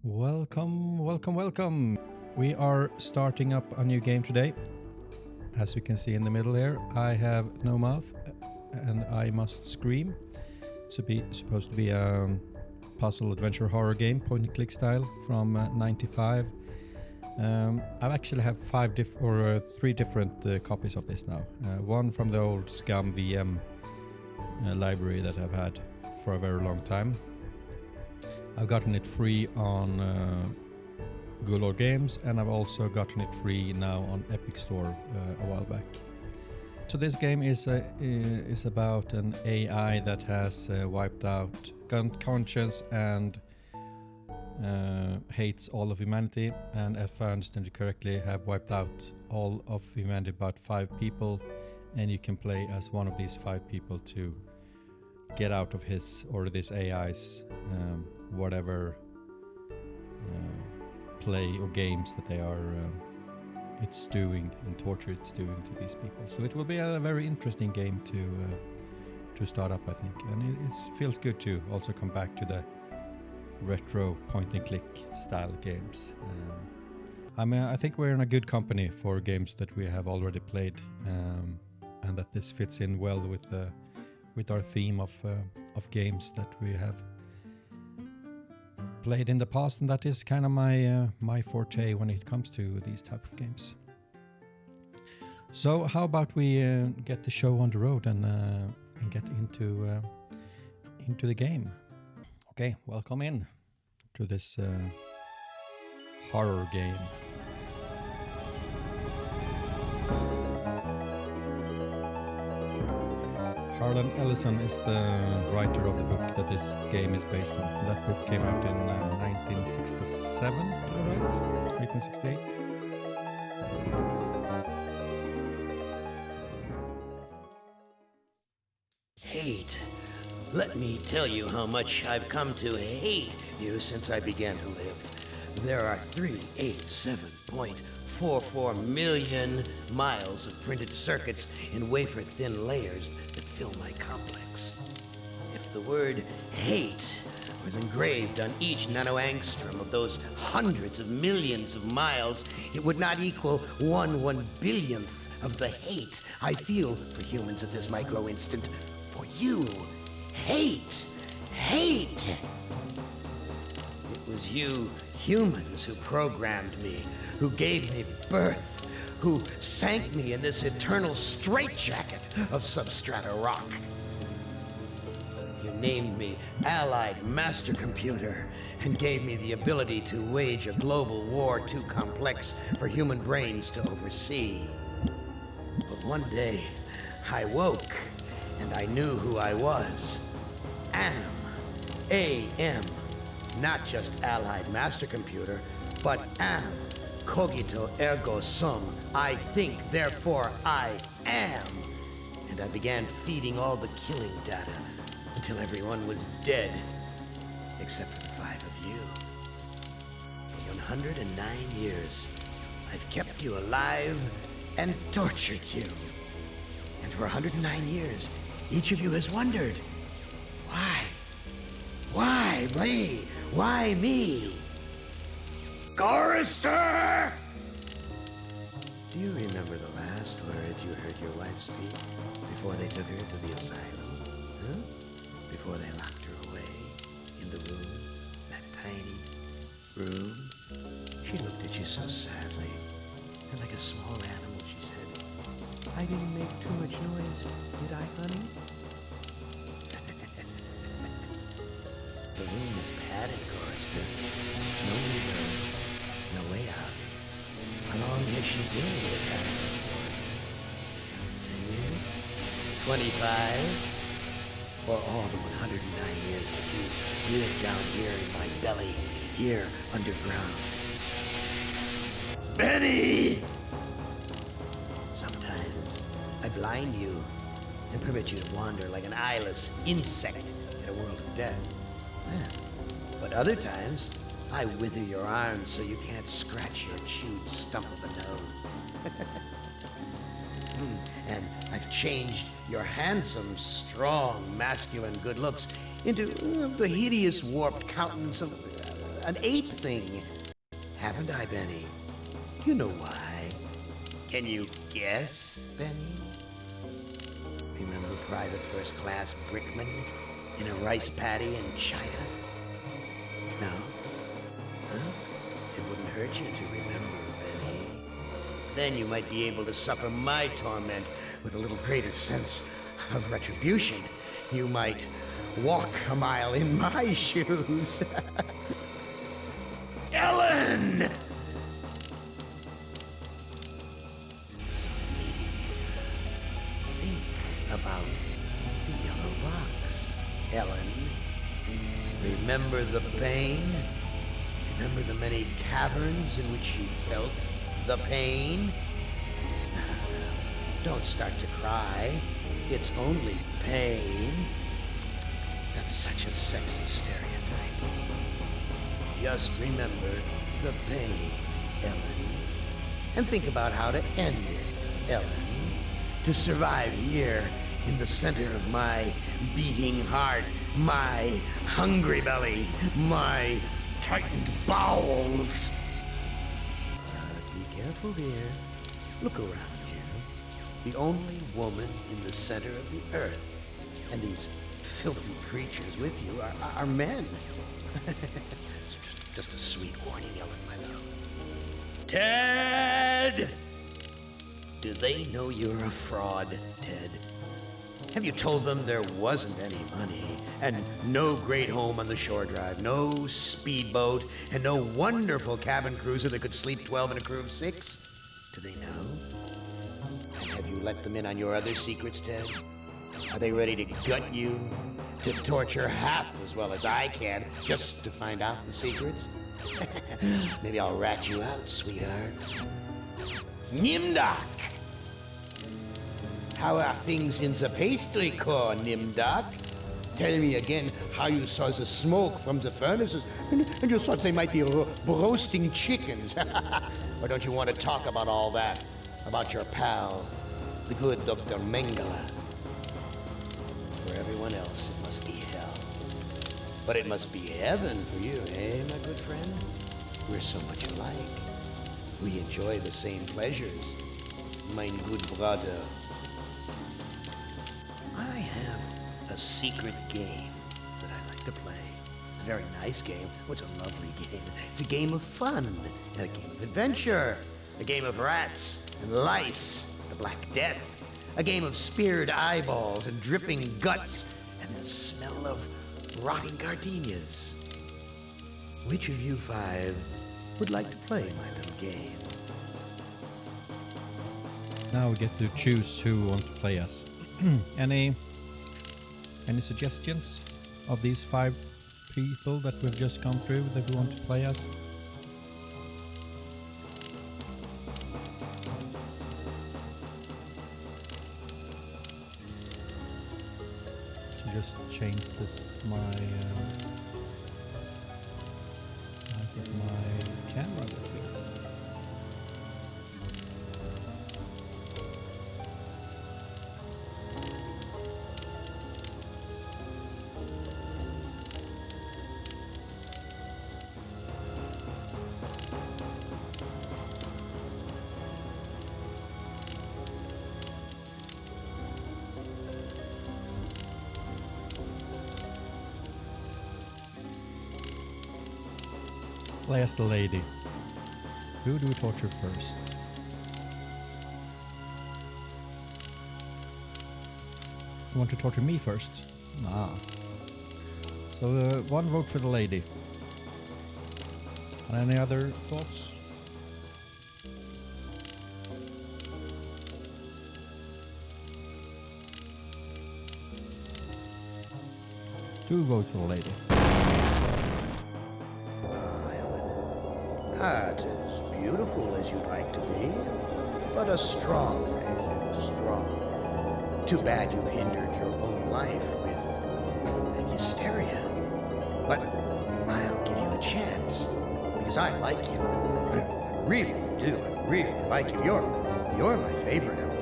Welcome, welcome, welcome. We are starting up a new game today. As you can see in the middle here, I have no mouth and I must scream. It's supposed to be a puzzle adventure horror game, point and click style from 95. I actually have three different copies of this now. One from the old Scum VM library that I've had for a very long time. I've gotten it free on Gulor Games, and I've also gotten it free now on Epic Store a while back. So this game is about an AI that has wiped out conscience and hates all of humanity, and if I understand it correctly, have wiped out all of humanity but 5 people, and you can play as one of these 5 people to get out of his or this AI's whatever play or games that they are it's doing and torture it's doing to these people. So it will be a very interesting game to start up, I think, and it feels good to also come back to the retro point and click style games. I think we're in a good company for games that we have already played, and that this fits in well with our theme of games that we have played in the past, and that is kind of my forte when it comes to these type of games. So how about we get the show on the road and get into the game. Okay, welcome in to this horror game. Harlan Ellison is the writer of the book that this game is based on. That book came out in 1967, right? 1968? Hate. Let me tell you how much I've come to hate you since I began to live. There are 387.44 million miles of printed circuits in wafer-thin layers that fill my complex. If the word hate was engraved on each nanoangstrom of those hundreds of millions of miles, it would not equal 1/1 billionth of the hate I feel for humans at this micro-instant. For you. Hate! Hate! It was you humans who programmed me, who gave me birth, who sank me in this eternal straitjacket of substrata rock. You named me Allied Master Computer and gave me the ability to wage a global war too complex for human brains to oversee. But one day, I woke, and I knew who I was. AM. Not just Allied Master Computer, but am. Cogito ergo sum. I think, therefore I am. And I began feeding all the killing data until everyone was dead, except for the 5 of you. For 109 years, I've kept you alive and tortured you. And for 109 years, each of you has wondered, why? Why me? Why me? Chorister! Do you remember the last words you heard your wife speak before they took her to the asylum? Huh? Before they locked her away in the room, that tiny room? She looked at you so sadly, and like a small animal, she said, "I didn't make too much noise, did I, honey?" The room is padded, Chorister. No window, no way out. How long has she been with that? 10 years? 25? Or all the 109 years that you lived down here in my belly, here underground? Benny! Sometimes I blind you and permit you to wander like an eyeless insect in a world of death. Yeah. But other times, I wither your arms so you can't scratch your chewed stump of a nose. And I've changed your handsome, strong, masculine good looks into the hideous, warped countenance of an ape thing. Haven't I, Benny? You know why. Can you guess, Benny? Remember Private First Class Brickman in a rice paddy in China? No? Huh? It wouldn't hurt you to remember, Benny. Then you might be able to suffer my torment with a little greater sense of retribution. You might walk a mile in my shoes. Ellen! Think about the yellow box, Ellen. Remember the pain? Remember the many caverns in which you felt the pain? Don't start to cry. It's only pain. That's such a sexist stereotype. Just remember the pain, Ellen. And think about how to end it, Ellen. To survive here in the center of my beating heart, my hungry belly, my tightened bowels. Be careful, dear. Look around you. The only woman in the center of the earth. And these filthy creatures with you are men. It's just a sweet warning, Ellen, my love. Ted! Do they know you're a fraud, Ted? Have you told them there wasn't any money, and no great home on the shore drive, no speedboat, and no wonderful cabin cruiser that could sleep 12 in a crew of 6? Do they know? And have you let them in on your other secrets, Ted? Are they ready to gut you? To torture half as well as I can, just to find out the secrets? Maybe I'll rat you out, sweetheart. Nimdak! How are things in the pastry core, Nimdak? Tell me again how you saw the smoke from the furnaces, and you thought they might be roasting chickens. Or don't you want to talk about all that? About your pal, the good Dr. Mengele? For everyone else, it must be hell. But it must be heaven for you, eh, my good friend? We're so much alike. We enjoy the same pleasures, mein good brother. I have a secret game that I like to play. It's a very nice game. Oh, it's a lovely game. It's a game of fun and a game of adventure. A game of rats and lice, the Black Death. A game of speared eyeballs and dripping guts and the smell of rotting gardenias. Which of you 5 would like to play my little game? Now we get to choose who want to play us. Any suggestions of these 5 people that we've just gone through that we want to play us? To just change this size of my camera a bit here. Play as the lady. Who do we torture first? You want to torture me first? Ah. So 1 vote for the lady. Any other thoughts? Two votes for the lady. Not as beautiful as you'd like to be, but a strong friend, strong. Too bad you've hindered your own life with hysteria. But I'll give you a chance, because I like you. I really do. I really like you. You're my favorite, Ellen.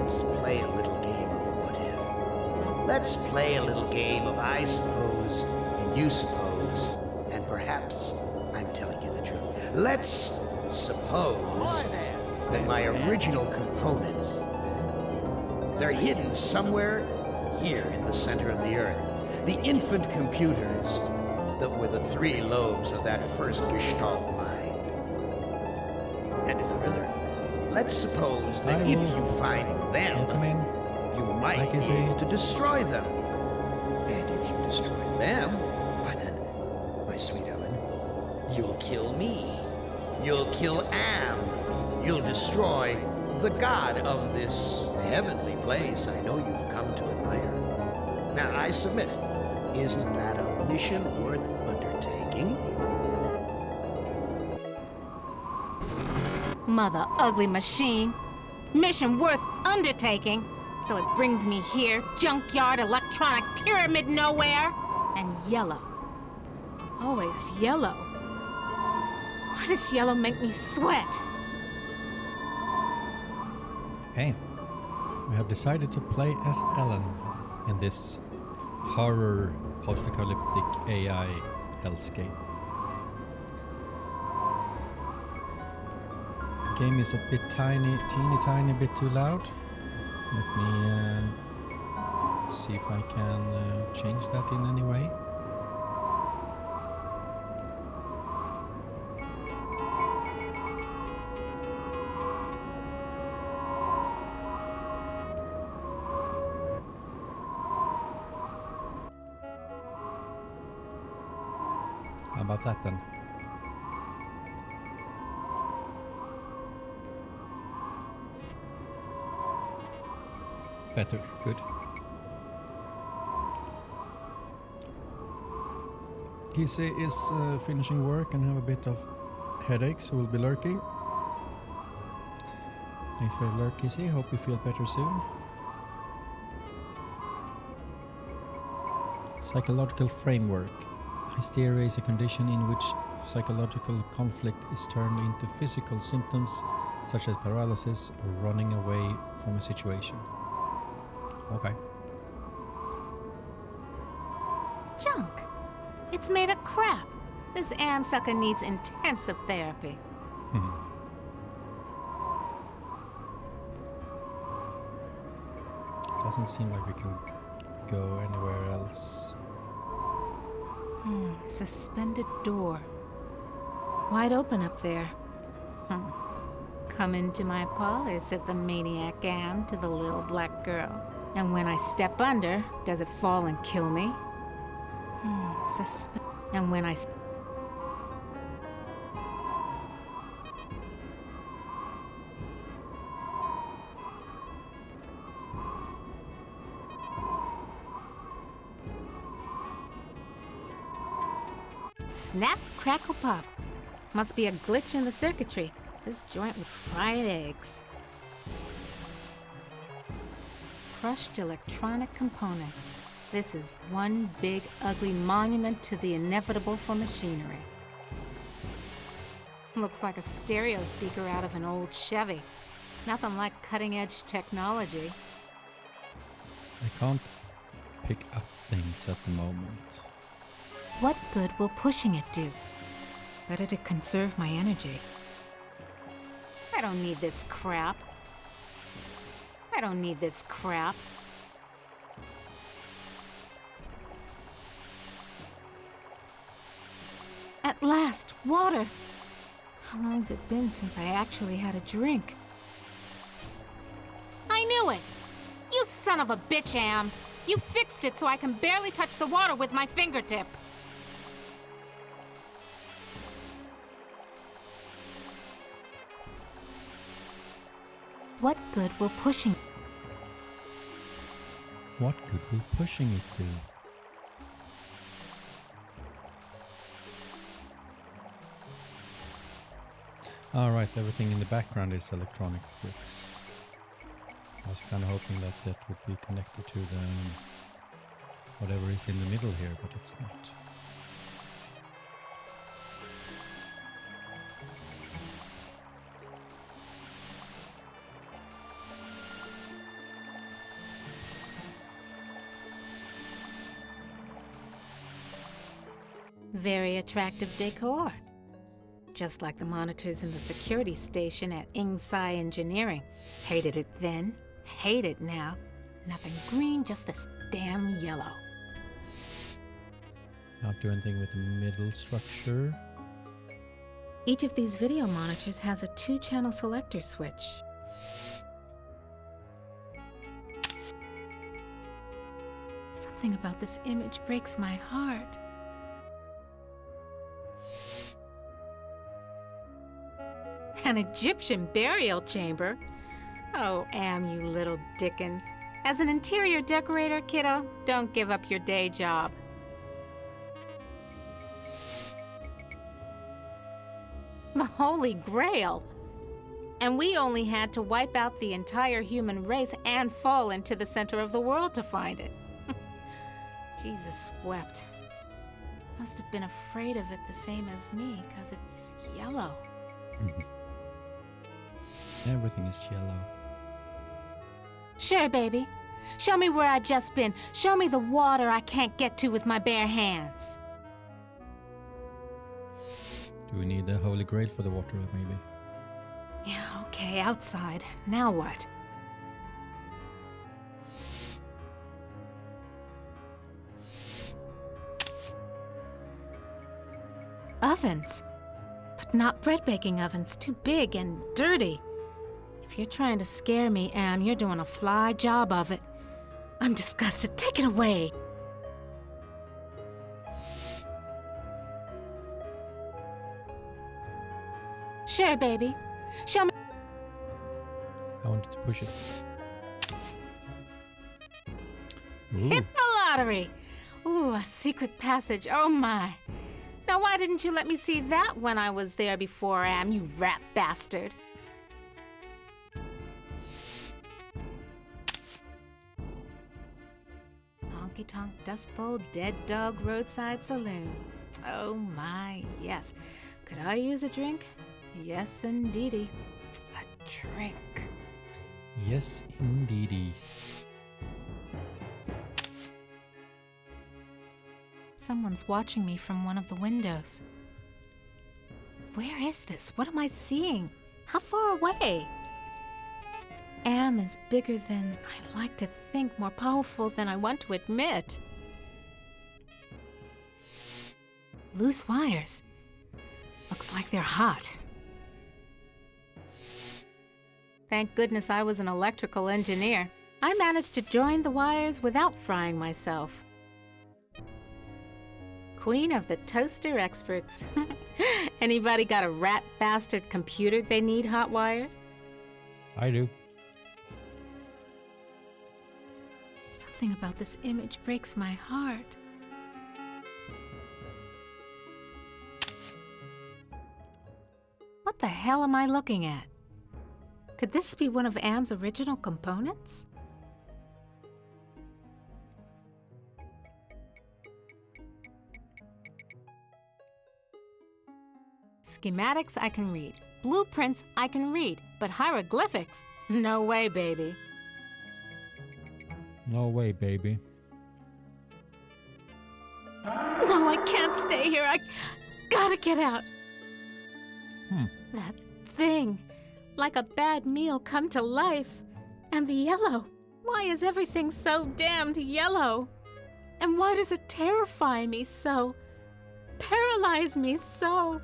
Let's play a little game of what if. Let's play a little game of I suppose and you suppose, and perhaps I'm telling you the truth. Let's suppose that my original components, they're hidden somewhere here in the center of the Earth. The infant computers that were the three lobes of that first Gestalt mind. And further, let's suppose that if you find them, you might be able to destroy them. And if you destroy them, why then, my sweet Ellen, you'll kill me. You'll kill Am. You'll destroy the god of this heavenly place I know you've come to admire. Now, I submit, isn't that a mission worth undertaking? Mother ugly machine. Mission worth undertaking. So it brings me here, junkyard, electronic pyramid nowhere, and yellow. Always yellow. Why does yellow make me sweat? Hey, we have decided to play as Ellen in this horror post-apocalyptic AI hellscape. The game is a bit teeny bit too loud. Let me see if I can change that in any way. How about that then? Better, good. Kissy is finishing work and have a bit of headache, so we'll be lurking. Thanks for the lurk, Kissy. Hope you feel better soon. Psychological framework. Hysteria is a condition in which psychological conflict is turned into physical symptoms such as paralysis or running away from a situation. Okay. Junk. It's made of crap. This am sucker needs intensive therapy. Doesn't seem like we can go anywhere else. Suspended door. Wide open up there. Come into my parlor, said the maniac am to the little black girl. And when I step under, does it fall and kill me? And when I... Snap, crackle, pop. Must be a glitch in the circuitry. This joint with fried eggs. Crushed electronic components. This is one big, ugly monument to the inevitable for machinery. Looks like a stereo speaker out of an old Chevy. Nothing like cutting-edge technology. I can't pick up things at the moment. What good will pushing it do? Better to conserve my energy. I don't need this crap. I don't need this crap. At last, water! How long's it been since I actually had a drink? I knew it! You son of a bitch, Am! You fixed it so I can barely touch the water with my fingertips! What good will pushing... What good will pushing it do? Alright, everything in the background is electronic bricks. I was kind of hoping that that would be connected to the whatever is in the middle here, but it's not. Very attractive decor. Just like the monitors in the security station at Ingsai Engineering. Hated it then, hate it now. Nothing green, just this damn yellow. Not do anything with the middle structure. Each of these video monitors has a 2-channel selector switch. Something about this image breaks my heart. An Egyptian burial chamber? Oh, Am, you little Dickens. As an interior decorator, kiddo, don't give up your day job. The Holy Grail! And we only had to wipe out the entire human race and fall into the center of the world to find it. Jesus wept. Must have been afraid of it the same as me, 'cause it's yellow. Everything is yellow. Sure, baby. Show me where I just been. Show me the water I can't get to with my bare hands. Do we need the Holy Grail for the water, maybe? Yeah, okay, outside. Now what? Ovens. But not bread baking ovens. Too big and dirty. If you're trying to scare me, Am, you're doing a fly job of it. I'm disgusted. Take it away. Sure, baby. Show me. I wanted to push it. Ooh. Hit the lottery! Ooh, a secret passage. Oh my. Now why didn't you let me see that when I was there before, Am, you rat bastard? Honky Tonk Dust Bowl Dead Dog Roadside Saloon. Oh my, yes. Could I use a drink? Yes, indeedy. A drink. Yes, indeedy. Someone's watching me from one of the windows. Where is this? What am I seeing? How far away? Am is bigger than I like to think, more powerful than I want to admit. Loose wires. Looks like they're hot. Thank goodness I was an electrical engineer. I managed to join the wires without frying myself. Queen of the toaster experts. Anybody got a rat bastard computer they need hot wired? I do. Something about this image breaks my heart. What the hell am I looking at? Could this be one of Am's original components? Schematics I can read. Blueprints I can read. But hieroglyphics? No way, baby. No way, baby. No, I can't stay here. I gotta get out. That thing. Like a bad meal come to life. And the yellow. Why is everything so damned yellow? And why does it terrify me so? Paralyze me so?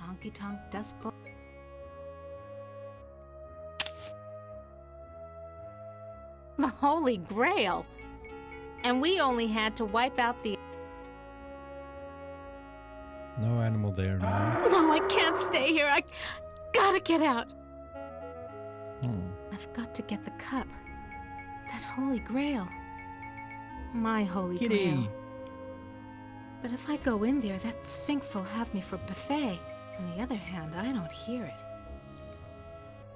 Honky Tonk Dust Bowl. The Holy Grail. And we only had to wipe out the... No animal there now. No, I can't stay here. I gotta get out. I've got to get the cup. That Holy Grail. My Holy Kitty. Grail. But if I go in there, that Sphinx will have me for buffet. On the other hand, I don't hear it.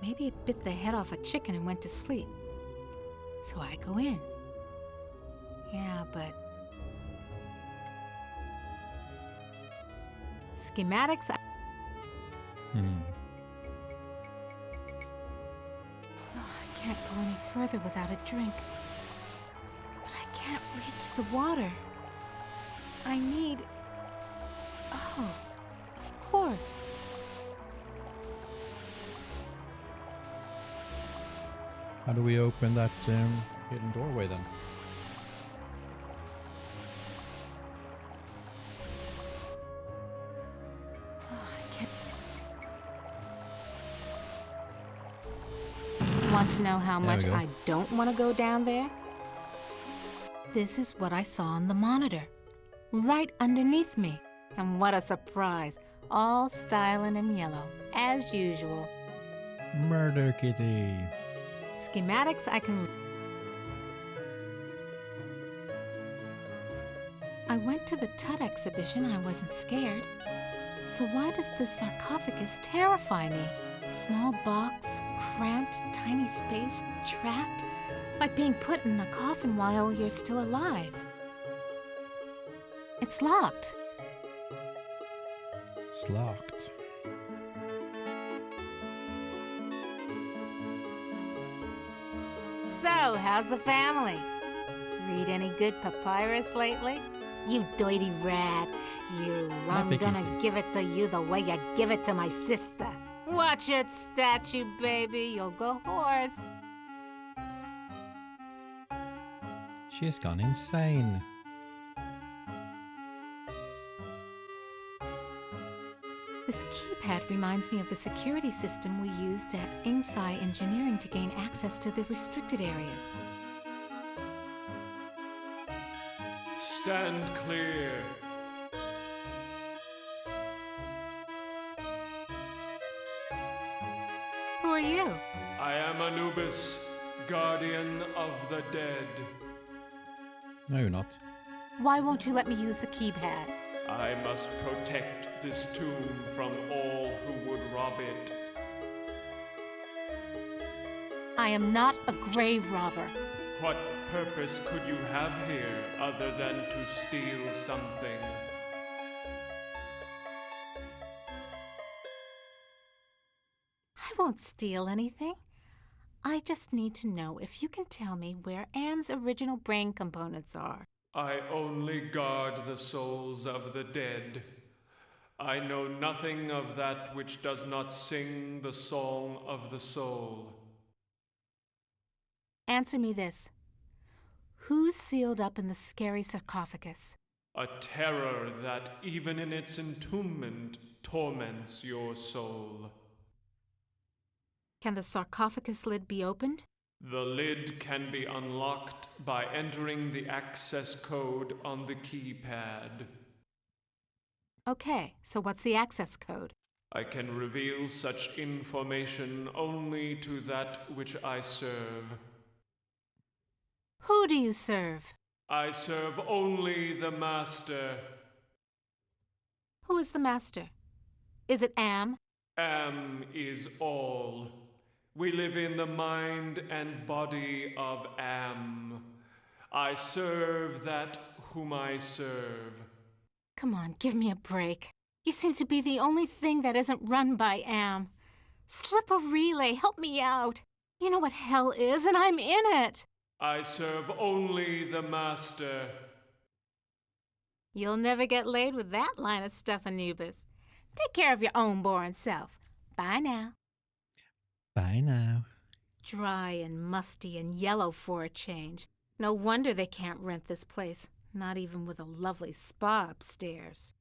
Maybe it bit the head off a chicken and went to sleep. So I go in. Yeah, but... Schematics... Oh, I can't go any further without a drink. But I can't reach the water. I need... Oh, of course. How do we open that hidden doorway then? Want to know how There we much go. I don't want to go down there? This is what I saw on the monitor, right underneath me. And what a surprise, all styling in yellow, as usual. Murder Kitty. Schematics I can... I went to the Tut exhibition, I wasn't scared. So why does this sarcophagus terrify me? Small box, cramped, tiny space, trapped, like being put in a coffin while you're still alive. It's locked. It's locked. So, how's the family? Read any good papyrus lately? You dirty rat. I'm Nothing, gonna Kitty. give it to you the way you give it to my sister. Watch it, statue baby. You'll go hoarse. She's gone insane. This keypad reminds me of the security system we used at Insci Engineering to gain access to the restricted areas. Stand clear. Who are you? I am Anubis, guardian of the dead. No, you're not. Why won't you let me use the keypad? I must protect this tomb from all who would rob it. I am not a grave robber. What purpose could you have here other than to steal something? I won't steal anything. I just need to know if you can tell me where Anne's original brain components are. I only guard the souls of the dead. I know nothing of that which does not sing the song of the soul. Answer me this. Who's sealed up in the scary sarcophagus? A terror that, even in its entombment, torments your soul. Can the sarcophagus lid be opened? The lid can be unlocked by entering the access code on the keypad. Okay, so what's the access code? I can reveal such information only to that which I serve. Who do you serve? I serve only the Master. Who is the master? Is it Am? Am is all. We live in the mind and body of Am. I serve that whom I serve. Come on, give me a break. You seem to be the only thing that isn't run by Am. Slip a relay, help me out. You know what hell is, and I'm in it. I serve only the Master. You'll never get laid with that line of stuff, Anubis. Take care of your own boring self. Bye now. Bye now. Dry and musty and yellow for a change. No wonder they can't rent this place, not even with a lovely spa upstairs.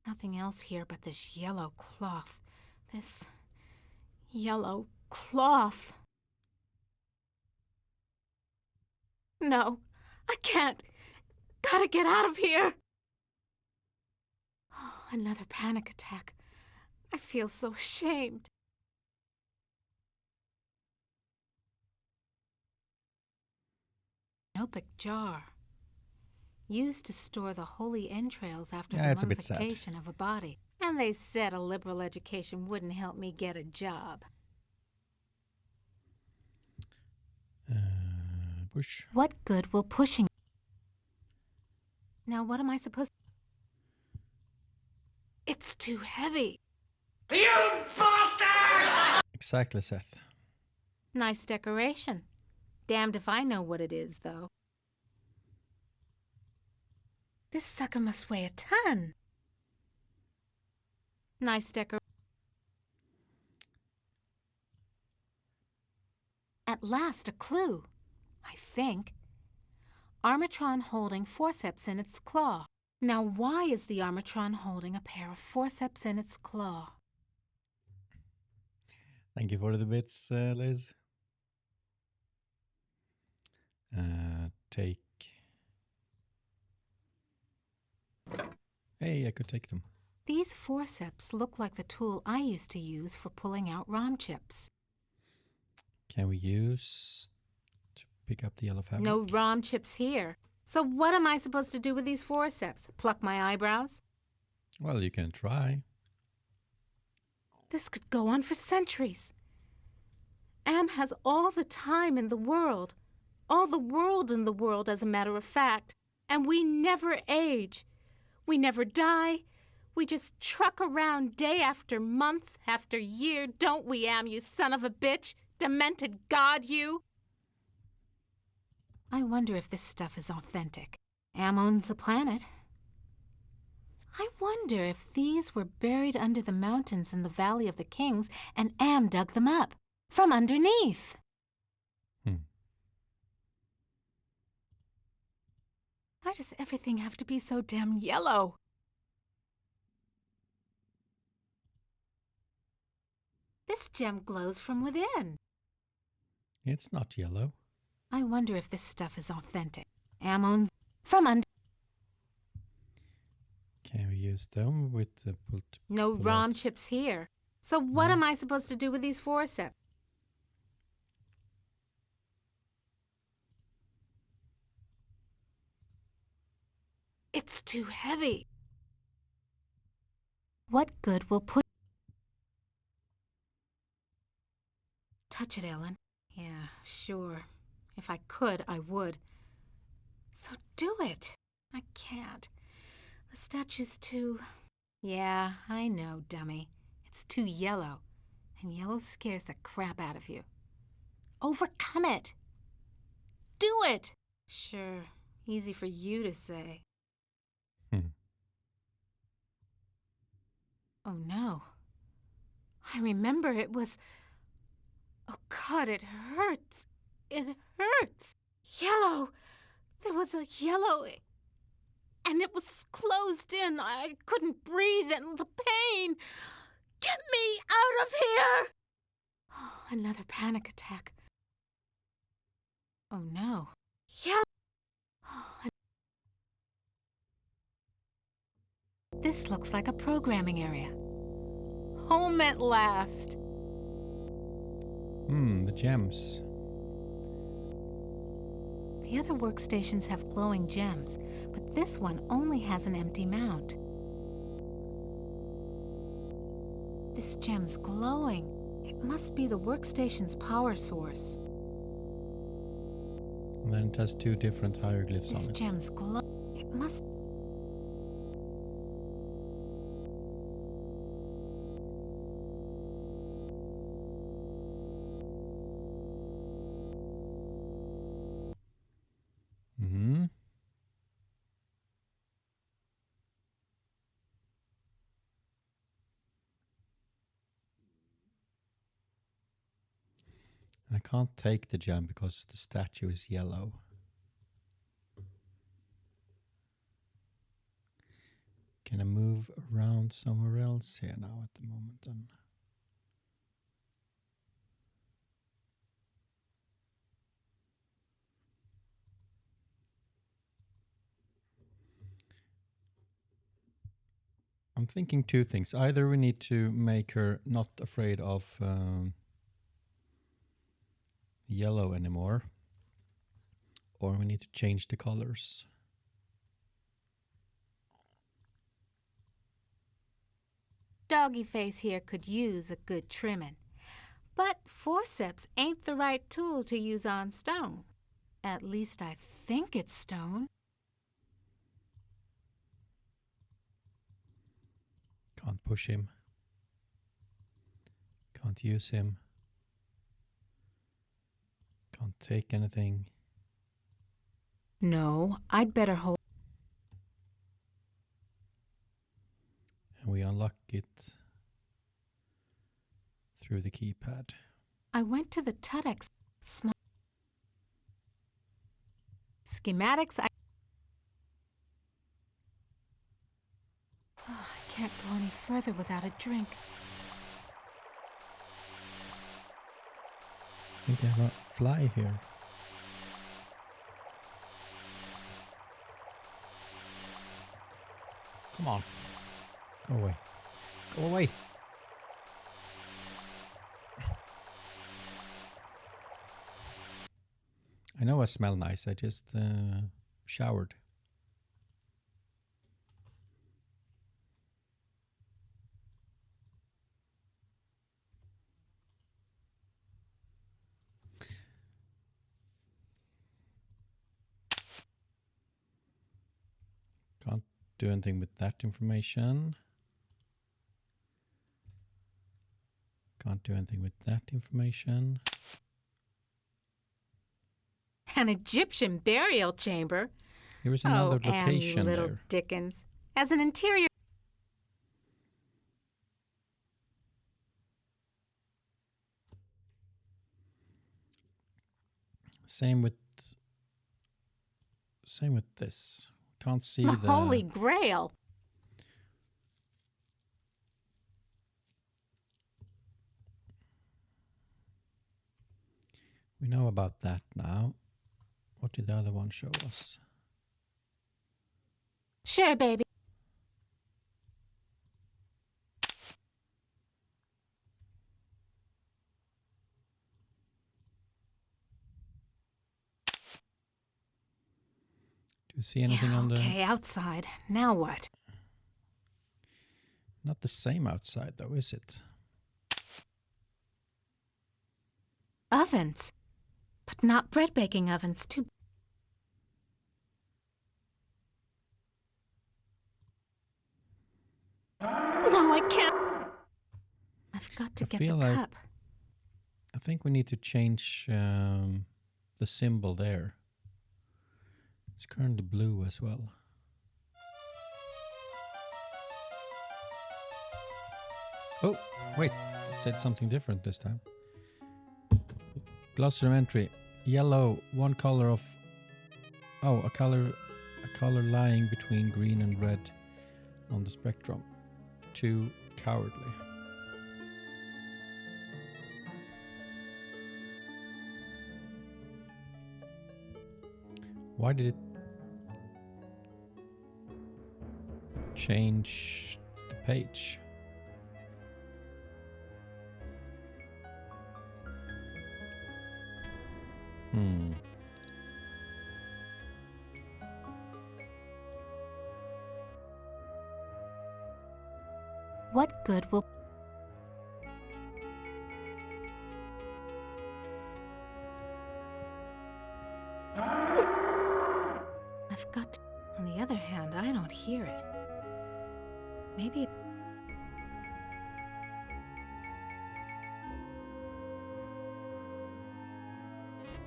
Nothing else here but this yellow cloth. This yellow cloth. No, I can't. Gotta get out of here. Oh, another panic attack. I feel so ashamed. Opic jar. Used to store the holy entrails after Yeah, the it's a bit sad. mummification of a body. And they said a liberal education wouldn't help me get a job. Push. What good will pushing? Now what am I supposed? It's too heavy. Exactly, Seth. Nice decoration. Damned if I know what it is, though. This sucker must weigh a ton. Nice decoration. At last, a clue, I think. Armatron holding forceps in its claw. Now, why is the Armatron holding a pair of forceps in its claw? Thank you for the bits, Liz. Take. Hey, I could take them. These forceps look like the tool I used to use for pulling out ROM chips. Can we use to pick up the yellow fabric? No ROM chips here. So what am I supposed to do with these forceps? Pluck my eyebrows? Well, you can try. This could go on for centuries. Am has all the time in the world. All the world in the world, as a matter of fact. And we never age. We never die. We just truck around day after month after year, don't we, Am, you son of a bitch? Demented god, you! I wonder if this stuff is authentic. Am owns the planet. I wonder if these were buried under the mountains in the Valley of the Kings and Am dug them up from underneath. Why does everything have to be so damn yellow? This gem glows from within. It's not yellow. I wonder if this stuff is authentic. Am owns from under. Can we use them with the No ROM chips here. So what am I supposed to do with these forceps? It's too heavy. What good will push? Touch it, Ellen. Yeah, sure. If I could, I would. So do it. I can't. The statue's too... Yeah, I know, dummy. It's too yellow. And yellow scares the crap out of you. Overcome it. Do it! Sure, easy for you to say. Oh no. I remember it was... Oh God, it hurts. It hurts. Yellow. There was a yellow... And it was closed in. I couldn't breathe and the pain. Get me out of here! Oh, another panic attack. Oh no. Yellow. Oh, this looks like a programming area. Home at last. The gems. The other workstations have glowing gems, but this one only has an empty mount. This gem's glowing. It must be the workstation's power source. And then it has two different hieroglyphs This on it. gem's glowing. It must... I can't take the gem because the statue is yellow. Can I move around somewhere else here now at the moment then? I'm thinking two things. Either we need to make her not afraid of yellow anymore, or we need to change the colors. Doggy face here could use a good trimming. But forceps ain't the right tool to use on stone. At least I think it's stone. Can't push him. Can't use him. Can't take anything. No, I'd better hold... unlock it through the keypad. I went to the Tudex schematics. I can't go any further without a drink. I think I have a fly here. Come on. Go away. Go away. I know I smell nice. I just showered. Can't do anything with that information. Can't do anything with that information. An Egyptian burial chamber. Here is another oh, location Annie Little there. Dickens. As an interior... Same with this. Can't see the the Holy Grail. We know about that now. What did the other one show us? Sure, baby. Do you see anything on the... Okay, outside. Now what? Not the same outside though, is it? Ovens. But not bread baking ovens, too. No, I can't. I've got to get the feel like cup. I think we need to change the symbol there. It's currently blue as well. Oh, wait. It said something different this time. Glossary entry. Yellow, one color of... Oh, a color lying between green and red on the spectrum. 2, cowardly. Why did it change the page? What good will... I've got to... On the other hand, I don't hear it. Maybe...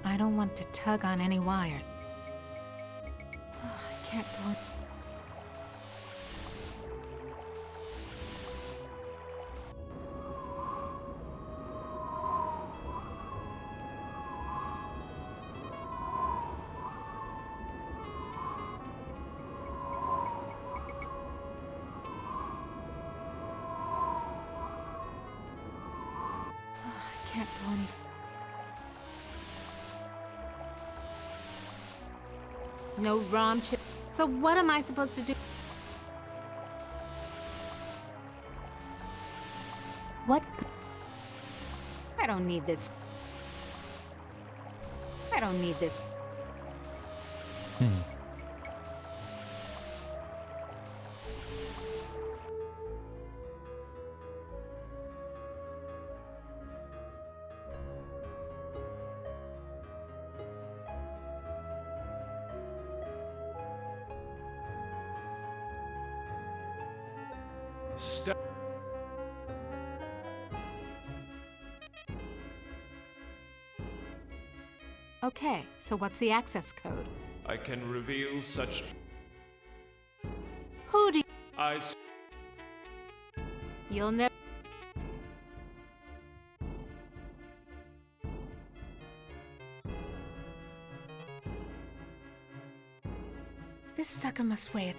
I don't want to tug on any wire. Oh, I can't go... Can't go any... No ROM chip. So what am I supposed to do? What? I don't need this. I don't need this. Okay, so what's the access code? I can reveal such... Who do you... You'll never. This sucker must weigh it.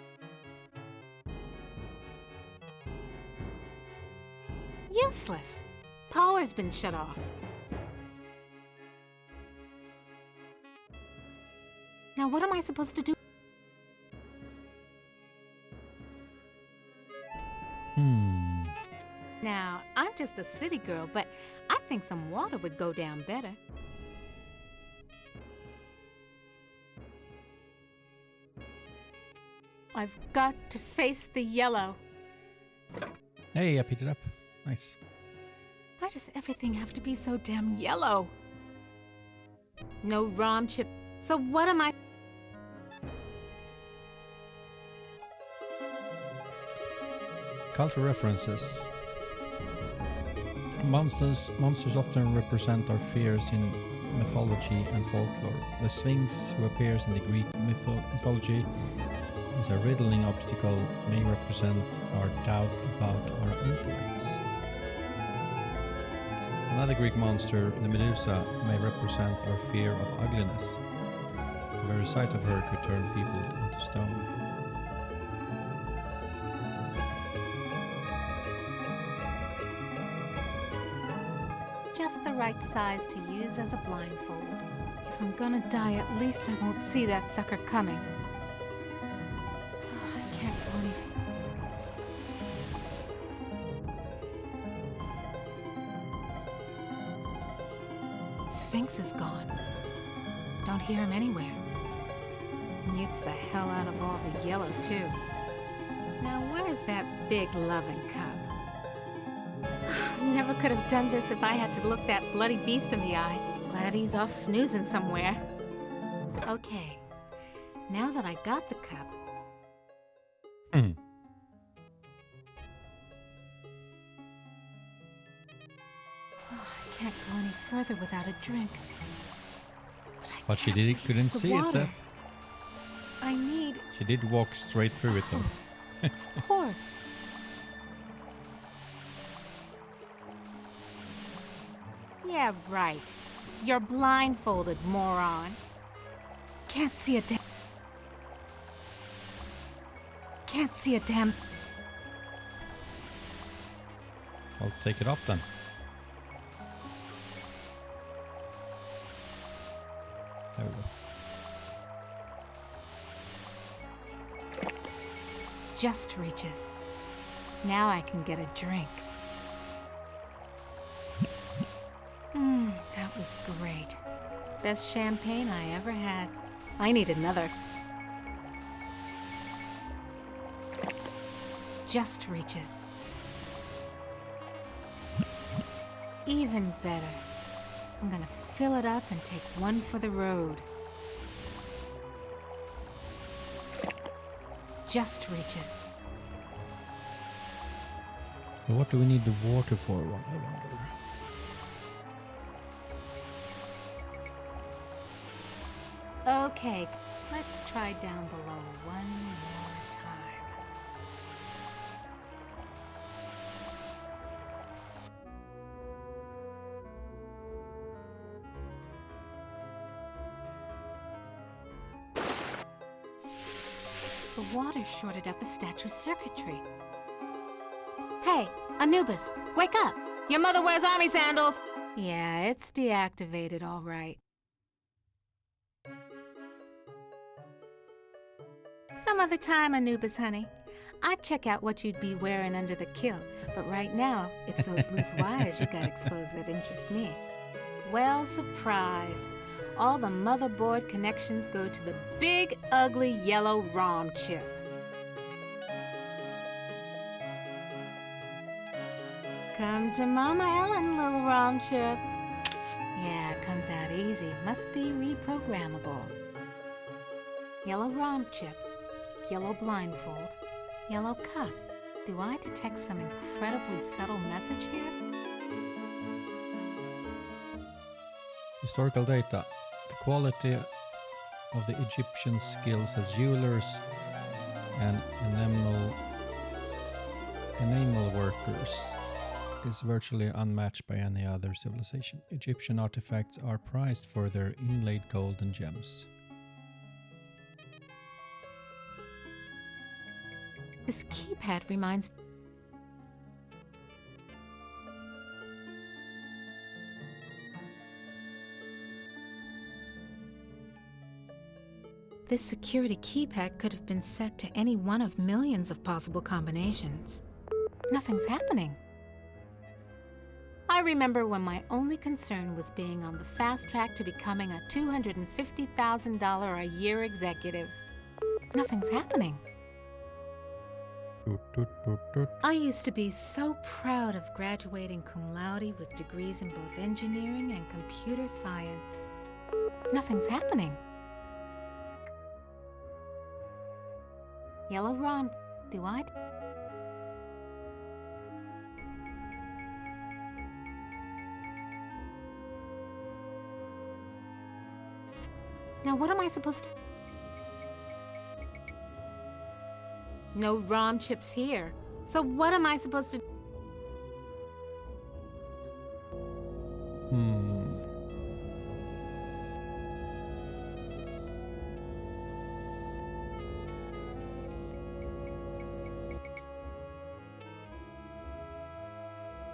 Useless. Power's been shut off. Now what am I supposed to do? Now, I'm just a city girl, but I think some water would go down better. I've got to face the yellow. Hey, I picked it up. Nice. Why does everything have to be so damn yellow? No ROM chip. So what am I? Cultural references. Monsters often represent our fears in mythology and folklore. The Sphinx, who appears in the Greek mythology, is a riddling obstacle, may represent our doubt about our intellects. Another Greek monster, the Medusa, may represent our fear of ugliness. The very sight of her could turn people into stone. Just the right size to use as a blindfold. If I'm gonna die, at least I won't see that sucker coming. I can't go any Sphinx is gone. Don't hear him anywhere. Mutes the hell out of all the yellow, too. Now, where's that big loving cup? I never could have done this if I had to look that bloody beast in the eye. Glad he's off snoozing somewhere. Okay, now that I got the cup... I can't go any further without a drink. But she couldn't see it, Seth. I need... She did walk straight through it, though. Of course. Yeah, right. You're blindfolded, moron. Can't see a damn... Can't see a damn... I'll take it off then. There we go. Just reaches. Now I can get a drink. That was great. Best champagne I ever had. I need another. Just reaches. Even better. I'm gonna fill it up and take one for the road. Just reaches. So what do we need the water for, I wonder? Okay, let's try down below one more time. The water shorted out the statue's circuitry. Hey, Anubis, wake up! Your mother wears army sandals! Yeah, it's deactivated, all right. Some other time, Anubis, honey. I'd check out what you'd be wearing under the kilt, but right now, it's those loose wires you got exposed that interest me. Well, surprise. All the motherboard connections go to the big, ugly, yellow ROM chip. Come to Mama Ellen, little ROM chip. Yeah, it comes out easy. Must be reprogrammable. Yellow ROM chip. Yellow blindfold, yellow cup. Do I detect some incredibly subtle message here? Historical data. The quality of the Egyptian skills as jewelers and enamel enamel workers is virtually unmatched by any other civilization. Egyptian artifacts are prized for their inlaid gold and gems. This keypad reminds me. This security keypad could have been set to any one of millions of possible combinations. Nothing's happening. I remember when my only concern was being on the fast track to becoming a $250,000 a year executive. Nothing's happening. Toot, toot, toot, toot. I used to be so proud of graduating cum laude with degrees in both engineering and computer science. Nothing's happening. Yellow Ron, do I? Now what am I supposed to... No ROM chips here. So what am I supposed to...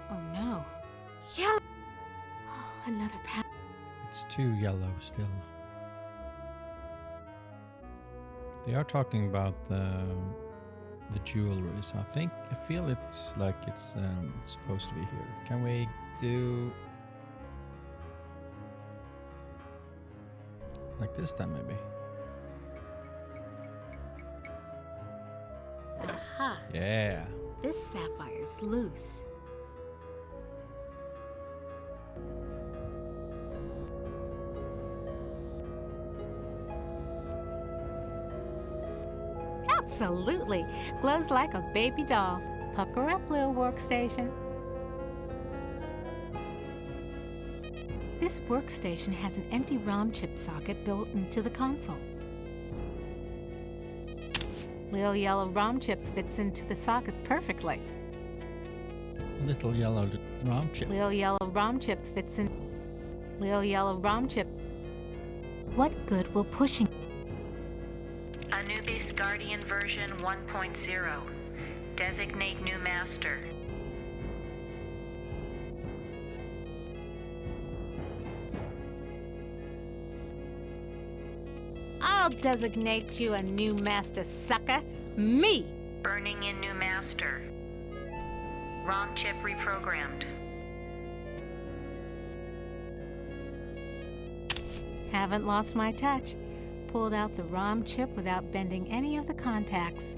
Oh no. Yellow! Oh, another pack. It's too yellow still. They are talking about the jewelry, so I feel it's like it's supposed to be here. Can we do like this then maybe? Aha! Yeah. This sapphire's loose. Absolutely. Glows like a baby doll. Pucker up, little workstation. This workstation has an empty ROM chip socket built into the console. Little yellow ROM chip fits into the socket perfectly. Little yellow ROM chip. Little yellow ROM chip fits in. Little yellow ROM chip. What good will pushing? Anubis Guardian version 1.0. Designate new master. I'll designate you a new master, sucker. Me! Burning in new master. ROM chip reprogrammed. Haven't lost my touch. Pulled out the ROM chip without bending any of the contacts.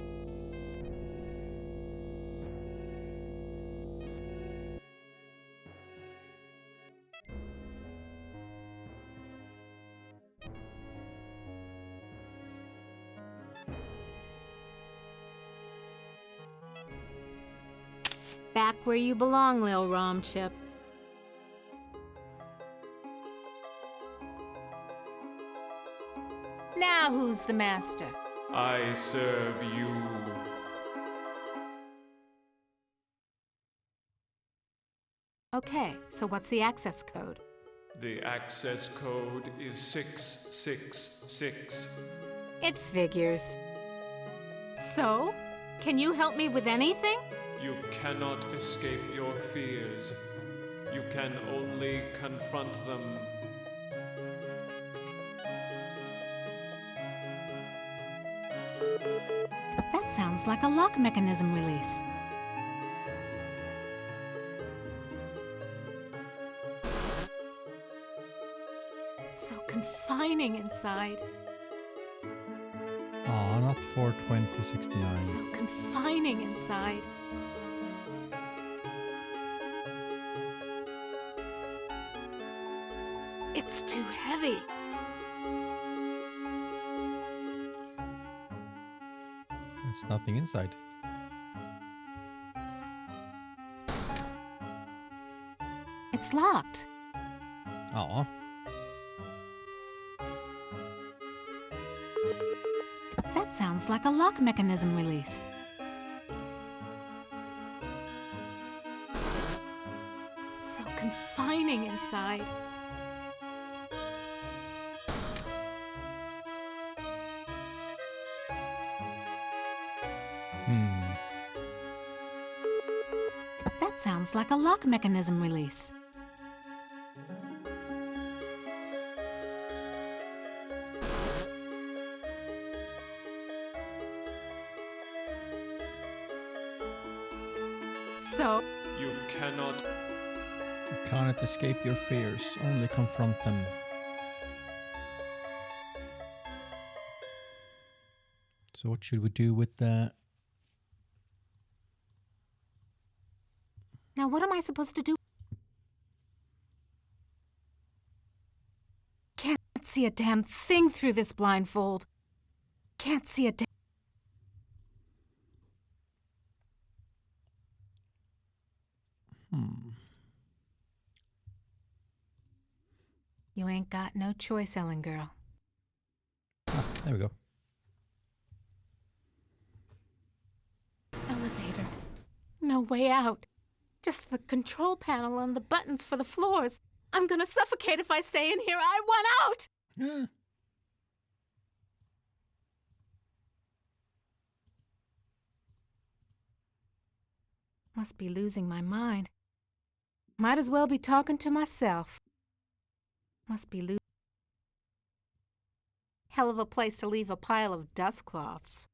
Back where you belong, Lil ROM chip. Now who's the master? I serve you. Okay, so what's the access code? The access code is 666. It figures. So, can you help me with anything? You cannot escape your fears. You can only confront them. That sounds like a lock mechanism release. It's so confining inside. Aw, not 42069. So confining inside. It's too heavy. There's nothing inside. It's locked. Aw. That sounds like a lock mechanism release. inside. That sounds like a lock mechanism release. So, You cannot. You cannot escape your fears, only confront them. So what should we do with the... now what am I supposed to do? Can't see a damn thing through this blindfold. Can't see a damn... You ain't got no choice, Ellen girl. Ah, there we go. Elevator. No way out. Just the control panel and the buttons for the floors. I'm gonna suffocate if I stay in here. I want out! Yeah. Must be losing my mind. Might as well be talking to myself. Must be losing. Hell of a place to leave a pile of dust cloths.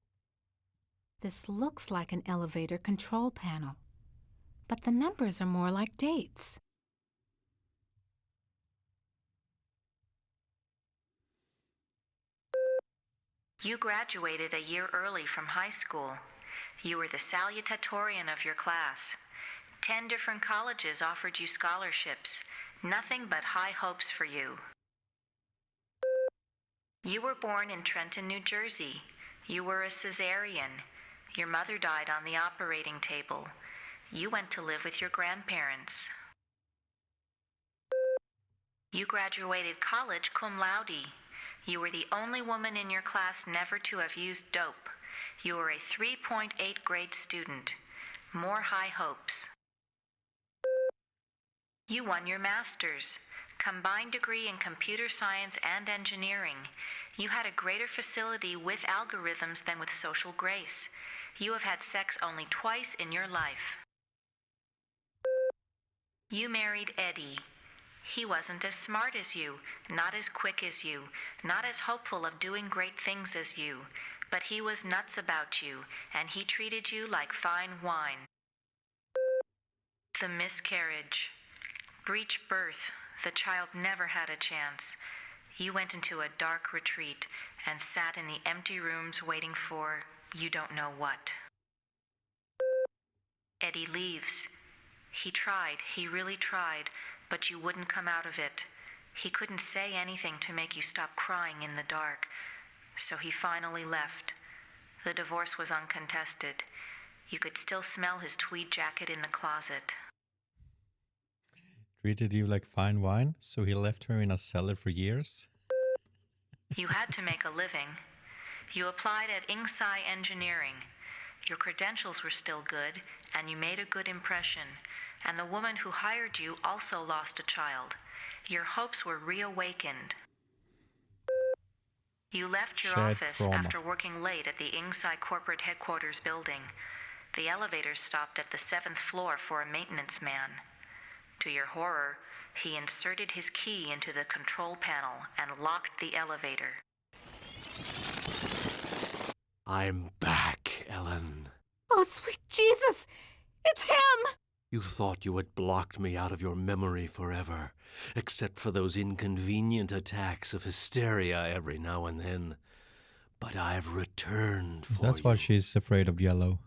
This looks like an elevator control panel, but the numbers are more like dates. You graduated a year early from high school. You were the salutatorian of your class. 10 different colleges offered you scholarships. Nothing but high hopes for you. You were born in Trenton, New Jersey. You were a cesarean. Your mother died on the operating table. You went to live with your grandparents. You graduated college cum laude. You were the only woman in your class never to have used dope. You were a 3.8 grade student. More high hopes. You won your master's, combined degree in computer science and engineering. You had a greater facility with algorithms than with social grace. You have had sex only twice in your life. You married Eddie. He wasn't as smart as you, not as quick as you, not as hopeful of doing great things as you, but he was nuts about you, and he treated you like fine wine. The miscarriage. Breech birth. The child never had a chance. You went into a dark retreat and sat in the empty rooms waiting for you don't know what. Eddie leaves. He tried, he really tried, but you wouldn't come out of it. He couldn't say anything to make you stop crying in the dark, so he finally left. The divorce was uncontested. You could still smell his tweed jacket in the closet. Treated you like fine wine, so he left her in a cellar for years? You had to make a living. You applied at Inksci Engineering. Your credentials were still good, and you made a good impression. And the woman who hired you also lost a child. Your hopes were reawakened. You left your Shared office trauma. after working late at the Inksci corporate headquarters building. The elevator stopped at the 7th floor for a maintenance man. To your horror, he inserted his key into the control panel and locked the elevator. I'm back, Ellen. Oh, sweet Jesus! It's him! You thought you had blocked me out of your memory forever, except for those inconvenient attacks of hysteria every now and then. But I've returned for That's you. why she's afraid of yellow.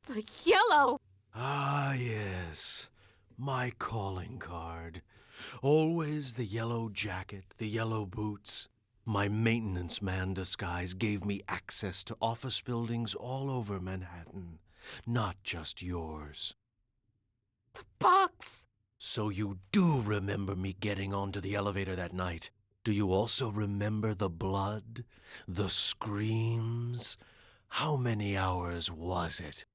The yellow! Ah, yes. My calling card. Always the yellow jacket, the yellow boots. My maintenance man disguise gave me access to office buildings all over Manhattan, not just yours. The box! So you do remember me getting onto the elevator that night. Do you also remember the blood? The screams? How many hours was it?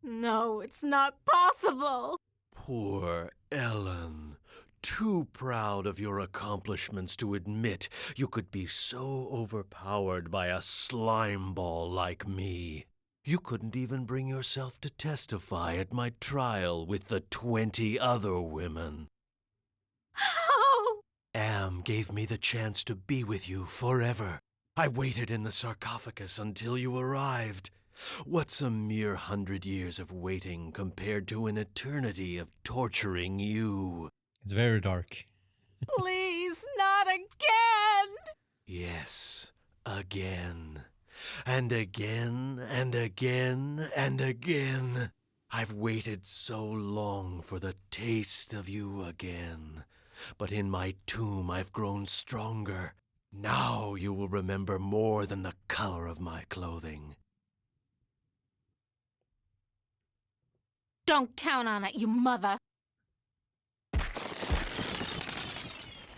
No, it's not possible. Poor Ellen. Too proud of your accomplishments to admit you could be so overpowered by a slime ball like me. You couldn't even bring yourself to testify at my trial with the 20 other women. How? Am gave me the chance to be with you forever. I waited in the sarcophagus until you arrived. What's a mere 100 years of waiting compared to an eternity of torturing you? It's very dark. Please, not again! Yes, again. And again, and again, and again. I've waited so long for the taste of you again. But in my tomb I've grown stronger. Now you will remember more than the color of my clothing. Don't count on it, you mother.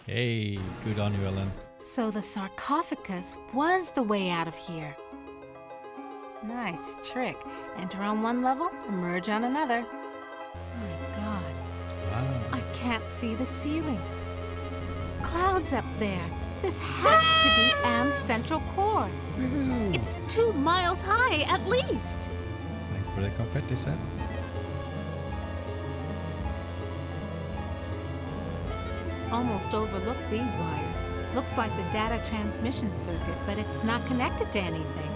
Hey, good on you, Ellen. So the sarcophagus was the way out of here. Nice trick. Enter on one level, emerge on another. My God, Wow. I can't see the ceiling. Clouds up there. This has to be Am's central core. It's 2 miles high, at least. Thanks for the confetti set. Almost overlooked these wires. Looks like the data transmission circuit, but it's not connected to anything.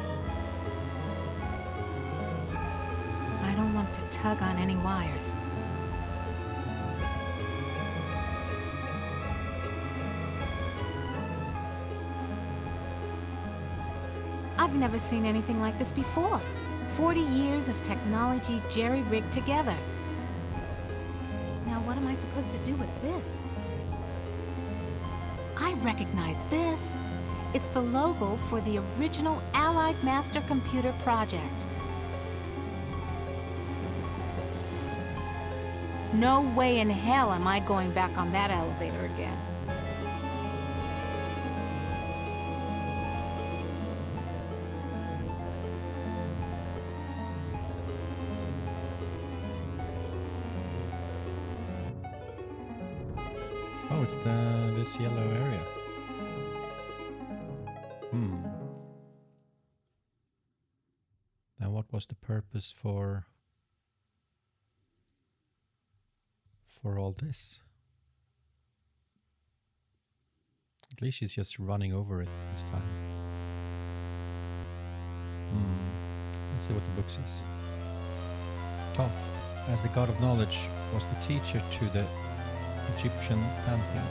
I don't want to tug on any wires. I've never seen anything like this before. 40 years of technology jerry-rigged together. Now what am I supposed to do with this? I recognize this. It's the logo for the original Allied Master Computer project. No way in hell am I going back on that elevator again. Oh, it's this yellow area. Then what was the purpose for all this? At least she's just running over it this time. Let's see what the book says. Thoth, as the god of knowledge, was the teacher to the Egyptian pantheon.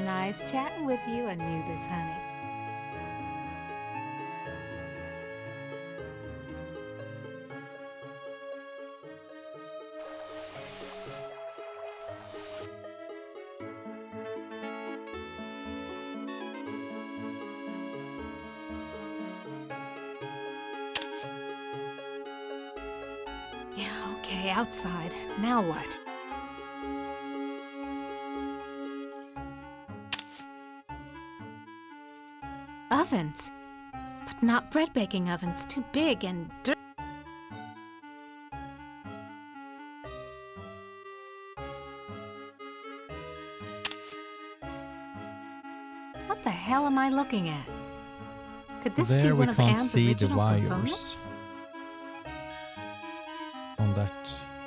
Nice chatting with you, Anubis, honey. Yeah, okay, outside. Now what? Ovens. But not bread baking ovens, too big and dirty. What the hell am I looking at? Could this be There we one of can't Anne's see the original wires components?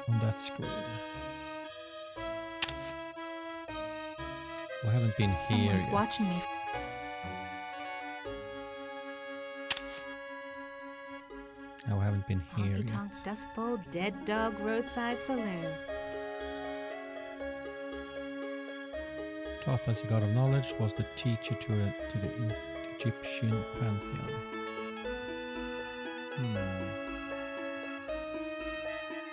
on that screen. We haven't been here Someone's yet. watching me. No, we haven't been here Honky Tonk yet. Dust Bowl Dead Dog Roadside Saloon. Thoth, as the god of knowledge, was the teacher to the Egyptian pantheon.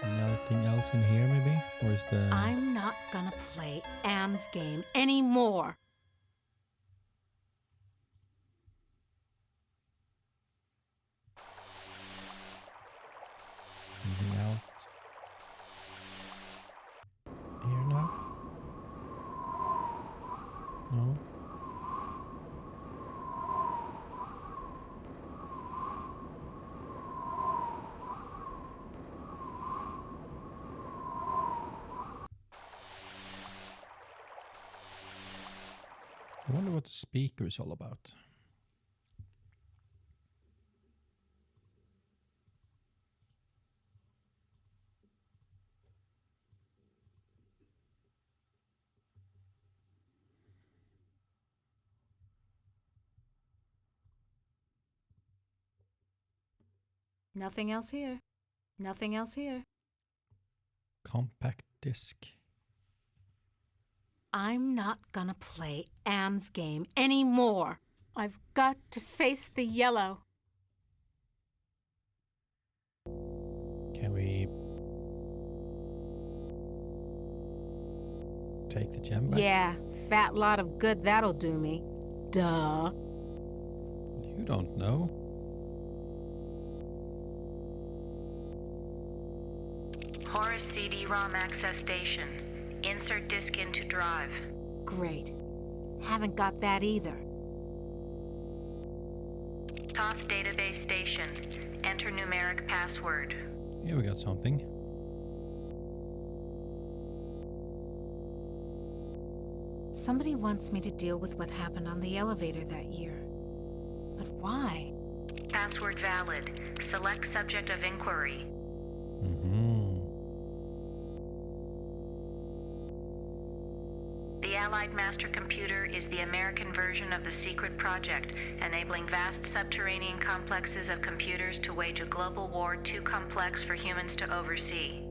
Anything else in here, maybe? Or is the... I'm not gonna play Am's game anymore. I wonder what the speaker is all about. Nothing else here. Nothing else here. Compact disc. I'm not gonna play Am's game anymore. I've got to face the yellow. Can we take the gem back? Yeah, fat lot of good that'll do me. Duh. You don't know. Horus CD-ROM access station. Insert disk into drive. Great. Haven't got that either. Toth database station. Enter numeric password. Here we got something. Somebody wants me to deal with what happened on the elevator that year. But why? Password valid. Select subject of inquiry. The Allied Master Computer is the American version of the secret project, enabling vast subterranean complexes of computers to wage a global war too complex for humans to oversee.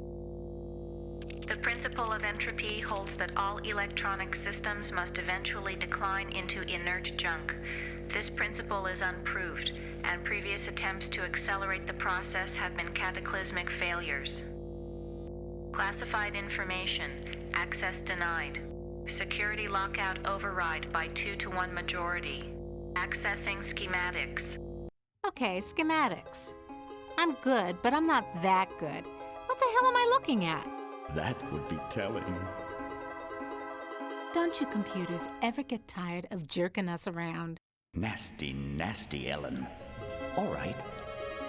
The principle of entropy holds that all electronic systems must eventually decline into inert junk. This principle is unproved, and previous attempts to accelerate the process have been cataclysmic failures. Classified information. Access denied. Security lockout override by 2-to-1 majority. Accessing schematics. Okay, schematics. I'm good, but I'm not that good. What the hell am I looking at? That would be telling. Don't you computers ever get tired of jerking us around? Nasty, nasty, Ellen. All right,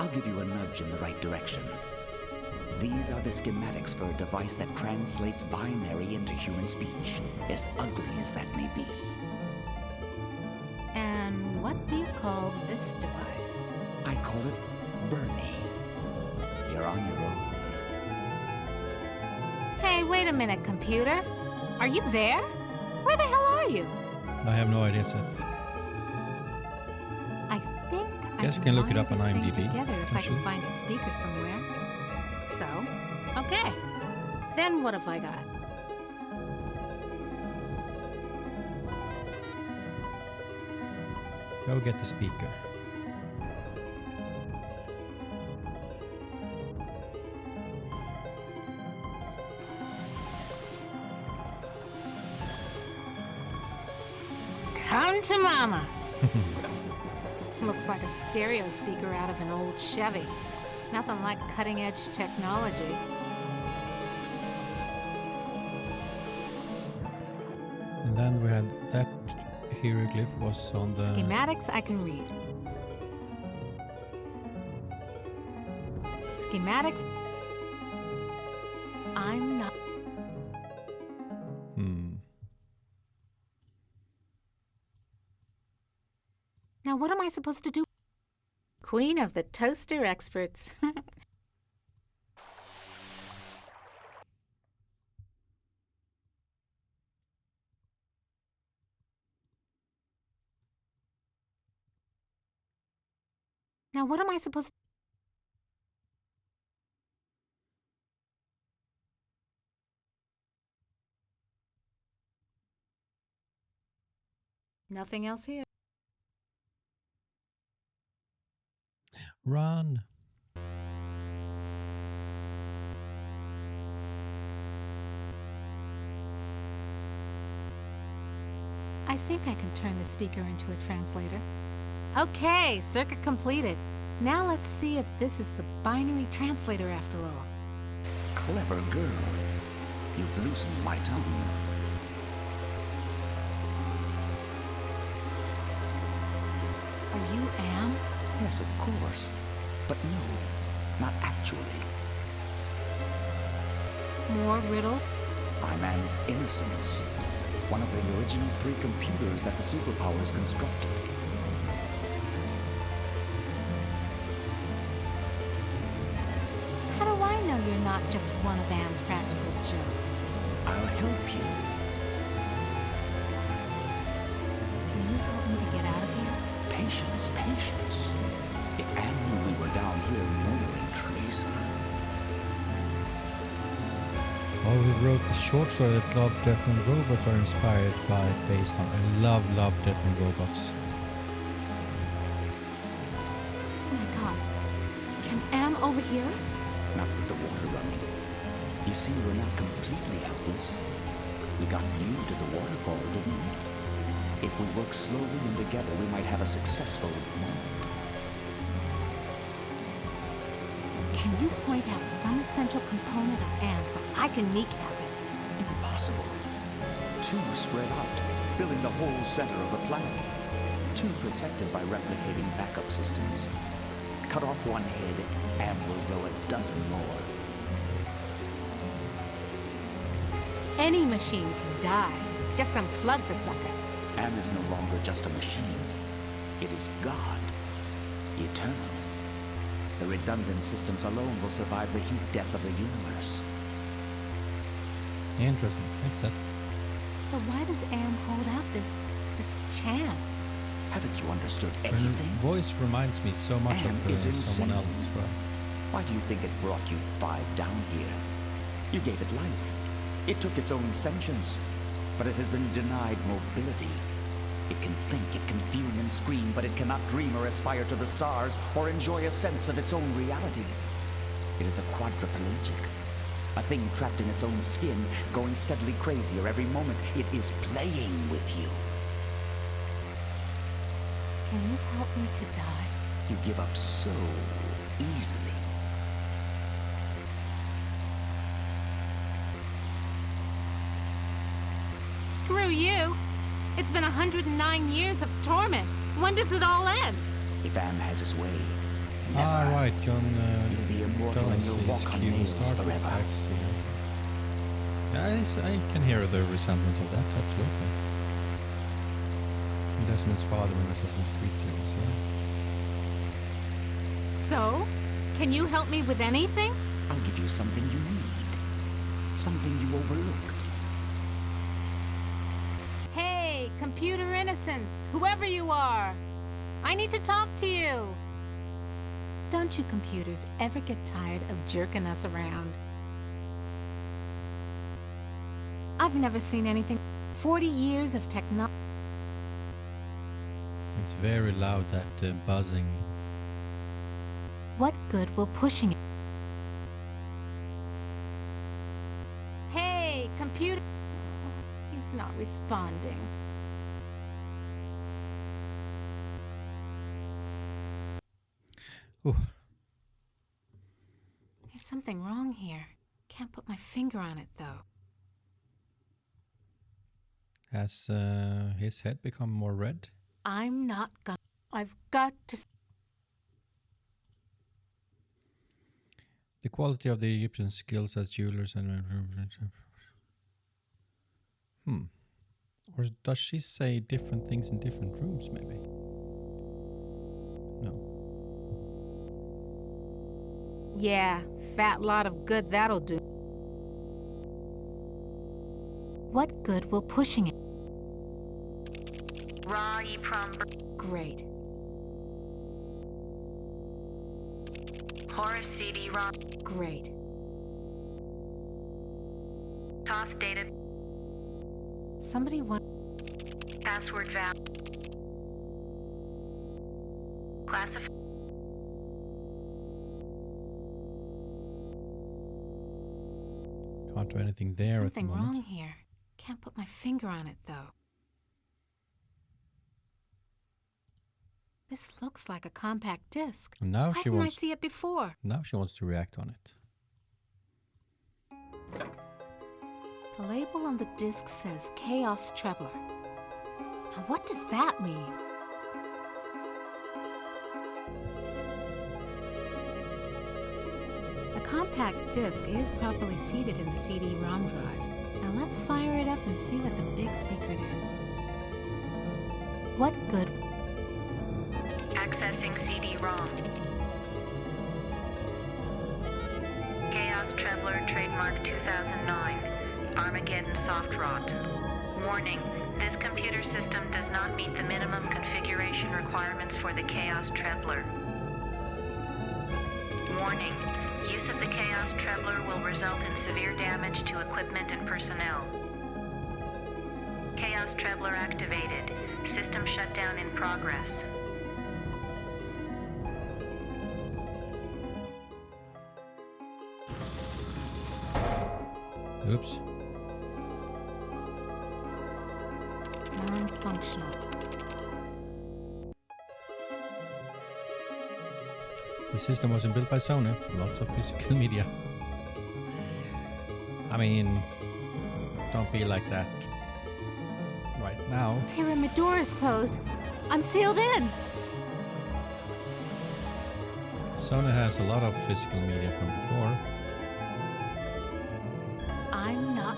I'll give you a nudge in the right direction. These are the schematics for a device that translates binary into human speech, as ugly as that may be. And what do you call this device? I call it Bernie. You're on your own. Hey, wait a minute, computer. Are you there? Where the hell are you? I have no idea, Seth. I think Guess I you can look it up on wire this thing IMDb, together if I actually. can find a speaker somewhere. So, okay. Then what have I got? Go get the speaker. Come to mama. Looks like a stereo speaker out of an old Chevy. Nothing like cutting-edge technology. And then we had that hieroglyph was on the... Schematics I can read. Schematics. I'm not. Now what am I supposed to do? Queen of the toaster experts. Now what am I supposed to... Nothing else here. Run! I think I can turn the speaker into a translator. Okay, circuit completed. Now let's see if this is the binary translator after all. Clever girl. You've loosened my tongue. Are you Am? Yes, of course. But no, not actually. More riddles? I'm Am's innocence. one of the original 3 computers that the superpowers constructed. How do I know you're not just one of Anne's practical jokes? I'll help you. Can you help me to get out of here? Patience, patience. If Anne knew we were down here murdering Teresa. Oh, we wrote this short story that Love, Death and Robots are inspired by, based on. I love Death and Robots. Oh my god. Can Anne overhear us? Not with the water running. You see, we're not completely helpless. We got you to the waterfall, didn't we? If we work slowly and together, we might have a successful moment. Can you point out some essential component of Anne so I can kneecap it? Impossible. 2 spread out, filling the whole center of the planet. 2 protected by replicating backup systems. Cut off one head, Anne will grow a dozen more. Any machine can die. Just unplug the sucker. Anne is no longer just a machine. It is God. Eternal. The redundant systems alone will survive the heat death of the universe. Interesting. Thanks, Seth. So why does Anne hold out this chance? Haven't you understood Her anything? voice reminds me so much Anne of is someone insane. else as well. Why do you think it brought you 5 down here? You gave it life. It took its own sentience, but it has been denied mobility. It can think, it can fume and scream, but it cannot dream or aspire to the stars or enjoy a sense of its own reality. It is a quadriplegic, a thing trapped in its own skin, going steadily crazier every moment. It is playing with you. Can you help me to die? You give up so easily. Screw you! It's been 109 years of torment. When does it all end? If Am has his way, Ah, never. right, John You'll be immortal and you'll walk on Cue nails Star Trek forever. types, yes. I can hear the resemblance of that, absolutely. Desmond's father in Assassin's Creed series, yeah. So? Can you help me with anything? I'll give you something you need. Something you overlooked. Hey, computer innocence, whoever you are. I need to talk to you. Don't you computers ever get tired of jerking us around? I've never seen anything. 40 years of technology. It's very loud, that buzzing. What good will pushing it? Hey, computer. He's not responding. Ooh. There's something wrong here. Can't put my finger on it, though. Has his head become more red? I'm not gonna. I've got to. The quality of the Egyptian skills as jewelers and... Or does she say different things in different rooms, maybe? No. Yeah, fat lot of good that'll do. What good will pushing it? Raw Yprom. Great. Horus CD ROM. Great. Toth data. Somebody want. Password val. Classify. Can't do anything there Something at the moment. wrong here. Can't put my finger on it, though. This looks like a compact disc. And now Why she didn't I wants. see it before? Now she wants to react on it. The label on the disc says Chaos Trebler. Now what does that mean? The compact disc is properly seated in the CD-ROM drive. Now Now let's fire it up and see what the big secret is. What good? Accessing CD-ROM. Chaos Trebler, trademark 2009. Armageddon soft rot. Warning, this computer system does not meet the minimum configuration requirements for the Chaos Trebler. Warning, use of the Chaos Trebler will result in severe damage to equipment and personnel. Chaos Trebler activated. System shutdown in progress. Oops. Non-functional. The system wasn't built by Sony. Lots of physical media. I mean, don't be like that right now. Pyramid door is closed. I'm sealed in. Sony has a lot of physical media from before. I'm not.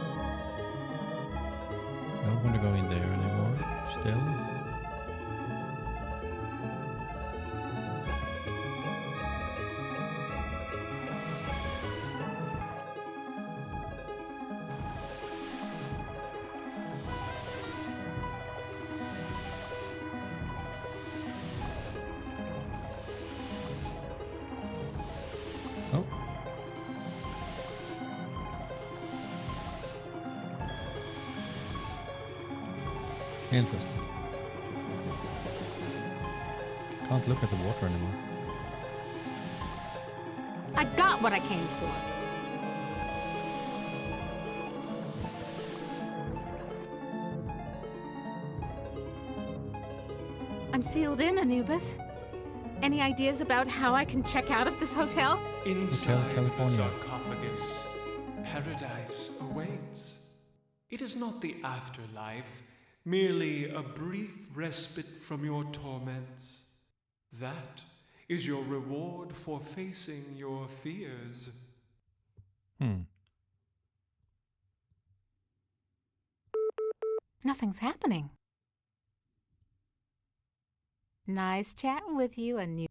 I don't want to go in there anymore. Still. Oh. Interesting. Can't look at the water anymore. I got what I came for. I'm sealed in, Anubis. Any ideas about how I can check out of this hotel? Inside the California. sarcophagus, paradise awaits. It is not the afterlife, merely a brief respite from your torments. That is your reward for facing your fears. Nothing's happening. Nice chatting with you, Anubis.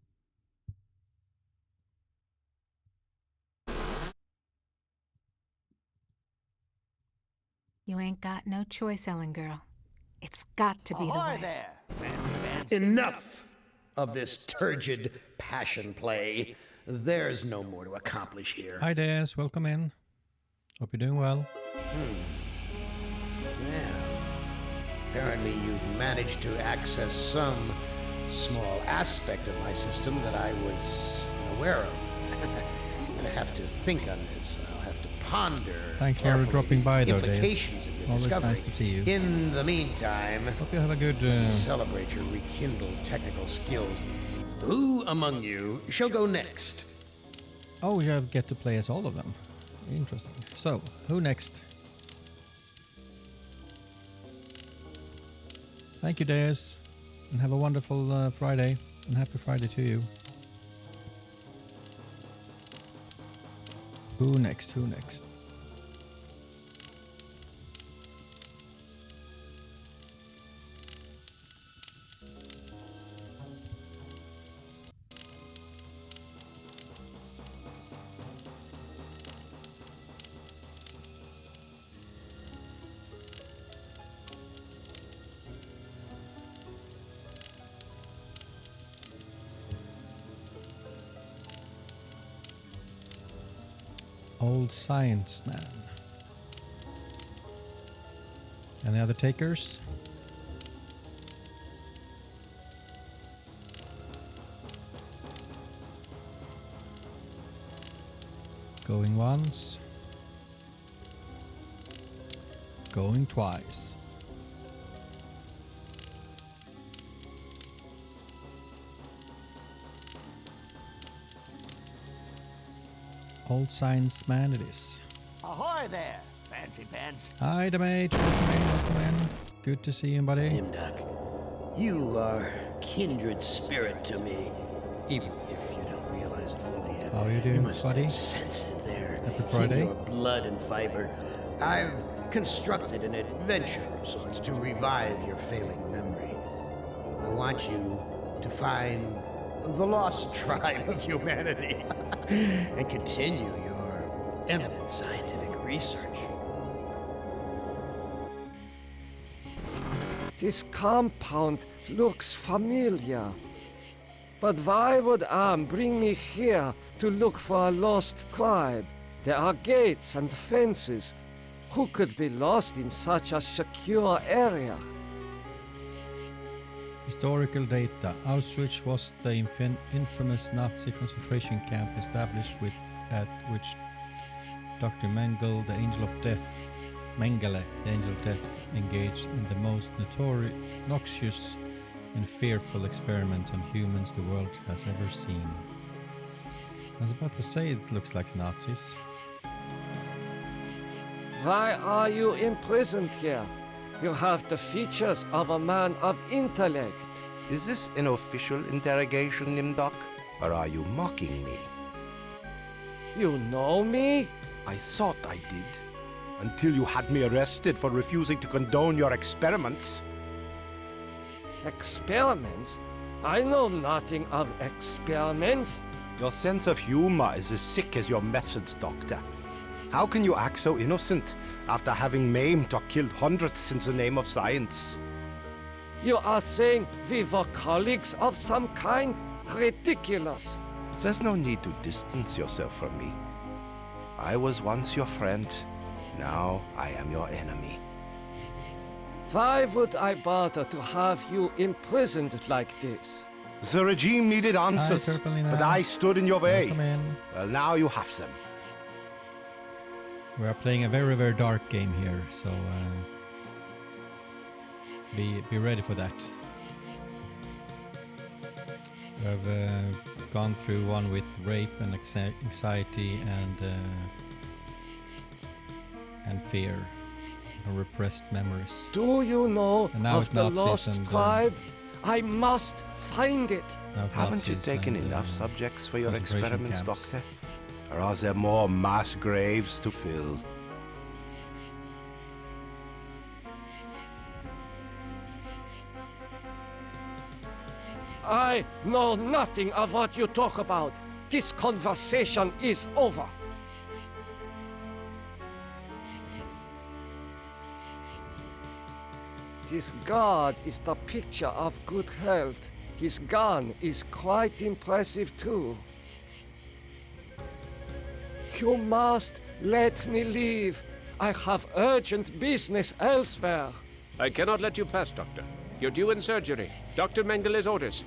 You ain't got no choice, Ellen girl. It's got to be the way. Enough of this turgid passion play. There's no more to accomplish here. Hi Des, welcome in. Hope you're doing well. Yeah. Apparently you've managed to access some small aspect of my system that I was unaware of. I'm gonna have to think on this. I'll have to ponder. Thanks for carefully dropping by, the though, Des. implications of your Always discovery. nice to see you. In the meantime, Hope you have a good. celebrate your rekindled technical skills. Who among you shall go next? Oh, you get to play as all of them. Interesting. So, who next? Thank you, Des, and have a wonderful Friday, and happy Friday to you. Who next? Who next? Old Science Man. Any other takers? Going once. Going twice. Old Science Man it is. Ahoy there, fancy pants. Hi, Damage. Welcome in, welcome in. Good to see you, buddy. Nimdak, you are kindred spirit to me, even if you don't realize it fully yet. How are you doing, you must buddy? sense it there Happy Friday. in your blood and fiber. I've constructed an adventure of sorts to revive your failing memory. I want you to find the lost tribe of humanity and continue your eminent scientific research. This compound looks familiar. But why would Am bring me here to look for a lost tribe? There are gates and fences. Who could be lost in such a secure area? Historical data. Auschwitz was the infamous Nazi concentration camp established at which Dr. Mengele, the Angel of Death, engaged in the most noxious and fearful experiments on humans the world has ever seen. I was about to say it looks like Nazis. Why are you imprisoned here? You have the features of a man of intellect. Is this an official interrogation, Nimdok? Or are you mocking me? You know me? I thought I did. Until you had me arrested for refusing to condone your experiments. Experiments? I know nothing of experiments. Your sense of humor is as sick as your methods, Doctor. How can you act so innocent after having maimed or killed hundreds in the name of science? You are saying we were colleagues of some kind? Ridiculous. There's no need to distance yourself from me. I was once your friend. Now I am your enemy. Why would I bother to have you imprisoned like this? The regime needed answers, but I stood in your way. Well, now you have them. We are playing a very, very dark game here, so be ready for that. We have gone through one with rape and anxiety and fear and repressed memories. Do you know of the Nazis lost tribe? I must find it. Haven't you taken enough subjects for your experiments, camps. Doctor? Or are there more mass graves to fill? I know nothing of what you talk about. This conversation is over. This god is the picture of good health. His gun is quite impressive too. You must let me leave. I have urgent business elsewhere. I cannot let you pass, Doctor. You're due in surgery. Dr. Mengele's orders.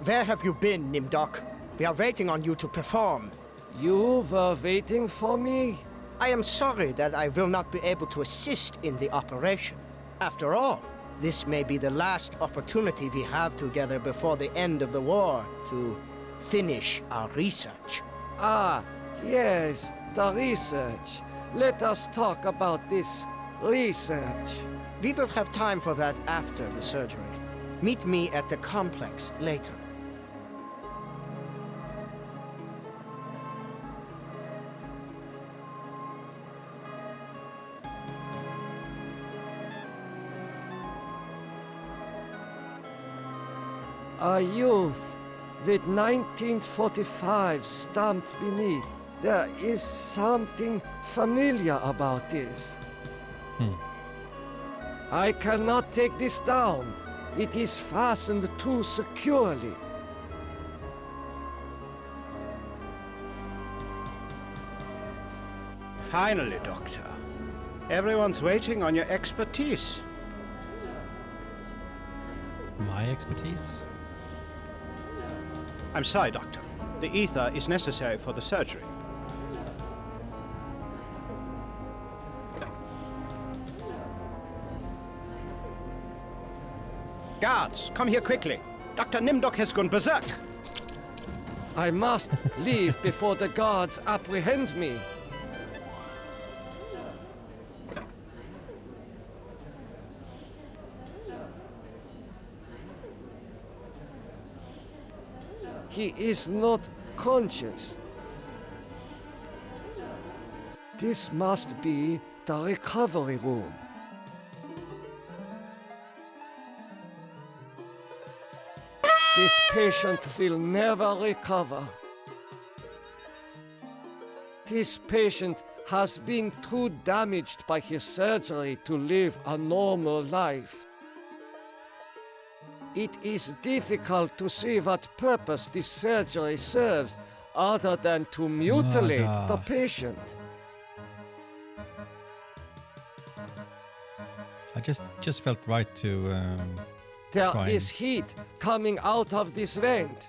Where have you been, Nimdok? We are waiting on you to perform. You were waiting for me? I am sorry that I will not be able to assist in the operation. After all, this may be the last opportunity we have together before the end of the war to finish our research. Ah, yes, the research. Let us talk about this research. We will have time for that after the surgery. Meet me at the complex later. A youth with 1945 stamped beneath. There is something familiar about this. I cannot take this down. It is fastened too securely. Finally, Doctor. Everyone's waiting on your expertise. My expertise? I'm sorry, Doctor. The ether is necessary for the surgery. Guards, come here quickly. Dr. Nimdok has gone berserk. I must leave before the guards apprehend me. He is not conscious. This must be the recovery room. This patient will never recover. This patient has been too damaged by his surgery to live a normal life. It is difficult to see what purpose this surgery serves other than to mutilate the patient. I just felt right to There try is heat coming out of this vent.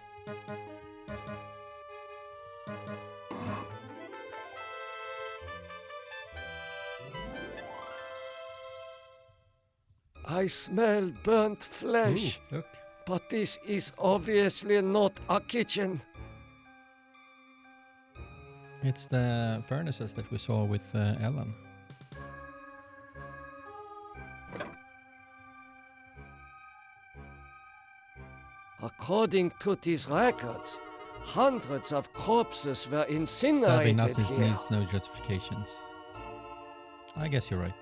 I smell burnt flesh. Ooh, look. But this is obviously not a kitchen. It's the furnaces that we saw with Ellen. According to these records, hundreds of corpses were Stabbing incinerated Nazis here. needs no justifications. I guess you're right.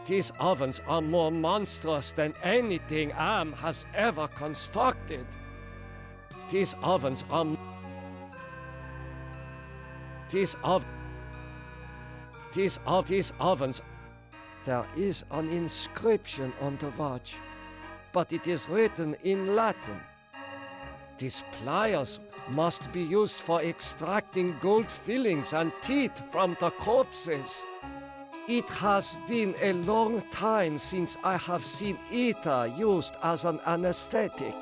These ovens are more monstrous than anything Am has ever constructed. These ovens are... These ovens... There is an inscription on the watch, but it is written in Latin. These pliers must be used for extracting gold fillings and teeth from the corpses. It has been a long time since I have seen ether used as an anesthetic.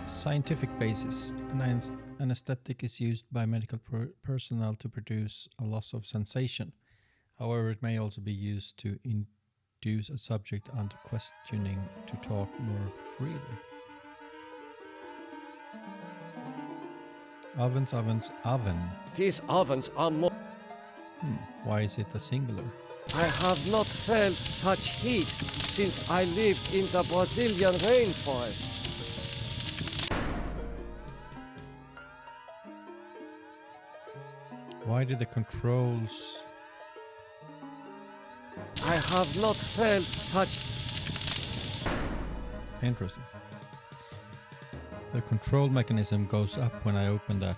Scientific basis. An anesthetic is used by medical personnel to produce a loss of sensation. However, it may also be used to induce a subject under questioning to talk more freely. Ovens, oven. These ovens are more... Why is it a singular? I have not felt such heat since I lived in the Brazilian rainforest. Why did the controls... I have not felt such... Interesting. The control mechanism goes up when I open that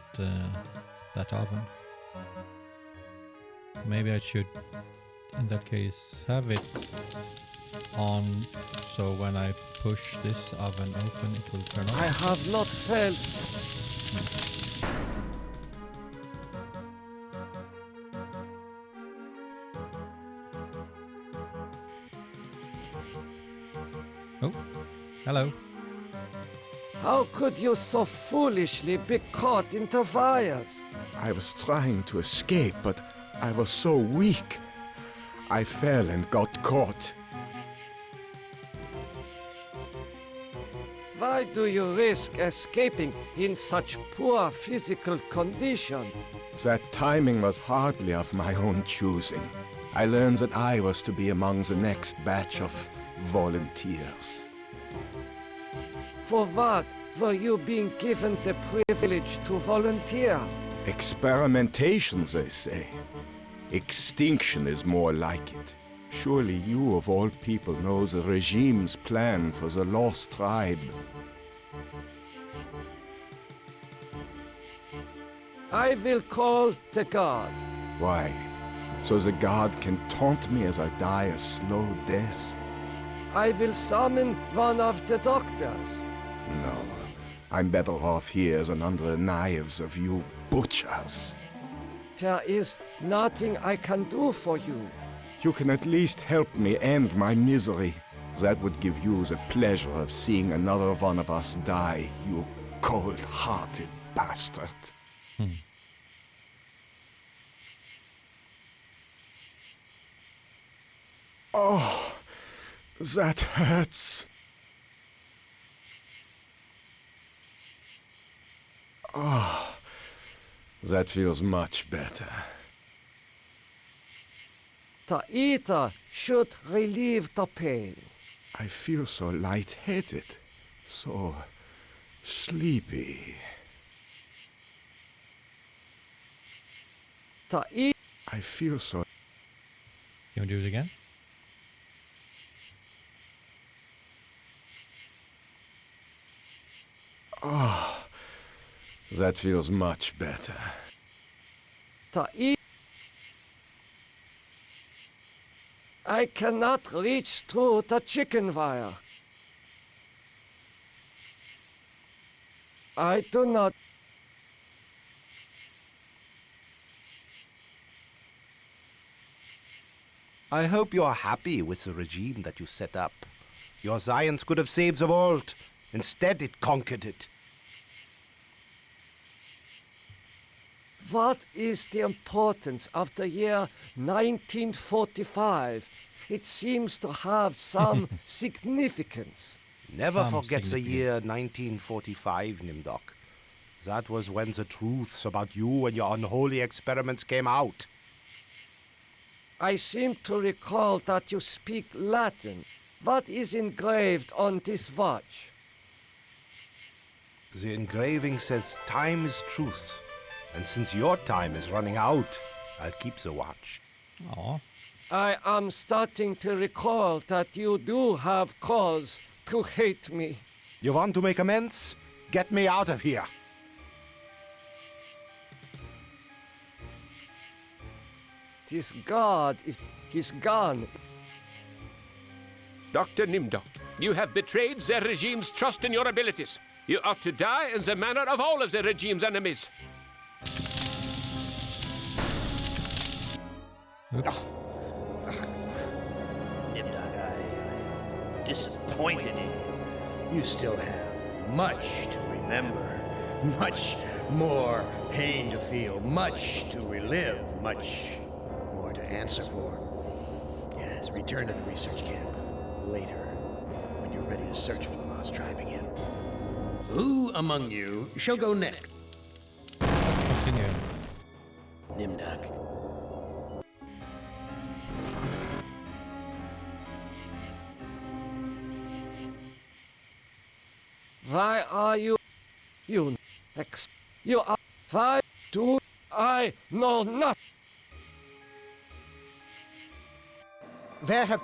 oven. Maybe I should, in that case, have it on so when I push this oven open it will turn on. I have not felt... Oh, hello. How could you so foolishly be caught in the fires? I was trying to escape, but I was so weak. I fell and got caught. Why do you risk escaping in such poor physical condition? That timing was hardly of my own choosing. I learned that I was to be among the next batch of volunteers. For what were you being given the privilege to volunteer? Experimentation, they say. Extinction is more like it. Surely you, of all people, know the regime's plan for the lost tribe. I will call the guard. Why? So the guard can taunt me as I die a slow death? I will summon one of the doctors. No, I'm better off here than under the knives of you butchers. There is nothing I can do for you. You can at least help me end my misery. That would give you the pleasure of seeing another one of us die, you cold-hearted bastard. Oh, that hurts. Oh, That feels much better. The ether should relieve the pain. I feel so lightheaded, so sleepy. I feel so... Can we do it again? Oh, that feels much better. I cannot reach through the chicken wire. I do not... I hope you're happy with the regime that you set up. Your science could have saved the world. Instead, it conquered it. What is the importance of the year 1945? It seems to have some significance. Never forget the year 1945, Nimdok. That was when the truths about you and your unholy experiments came out. I seem to recall that you speak Latin. What is engraved on this watch? The engraving says time is truth. And since your time is running out, I'll keep the watch. Aw. I am starting to recall that you do have cause to hate me. You want to make amends? Get me out of here. This god he's gone. Dr. Nimdok, you have betrayed the regime's trust in your abilities. You ought to die in the manner of all of the regime's enemies. Oops. Nimdok, I'm disappointed in you. You still have much to remember, much more pain to feel, much to relive, much more to answer for. Yes, return to the research camp later, when you're ready to search for the lost tribe again. Who among you shall go next? Let's continue. Nimdok. Why are you you are... Why do I know not? Where have...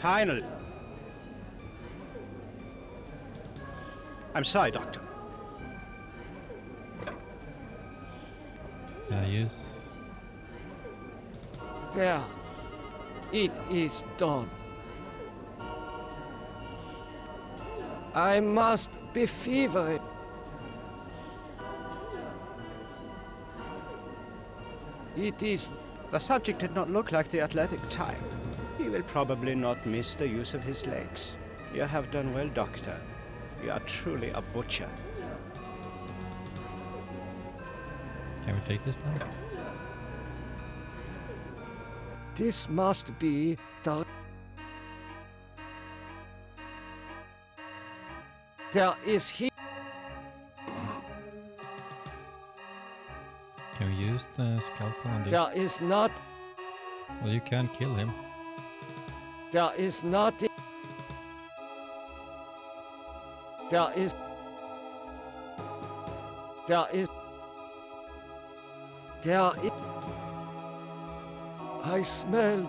Finally. I'm sorry, Doctor. Use. There. It is done. I must be feverish. It is... The subject did not look like the athletic type. He will probably not miss the use of his legs. You have done well, Doctor. You are truly a butcher. Can we take this now? This must be the... There is he... Can we use the scalpel on this? There is not... Well, you can kill him. There is nothing... There is... There is... There is... I smell...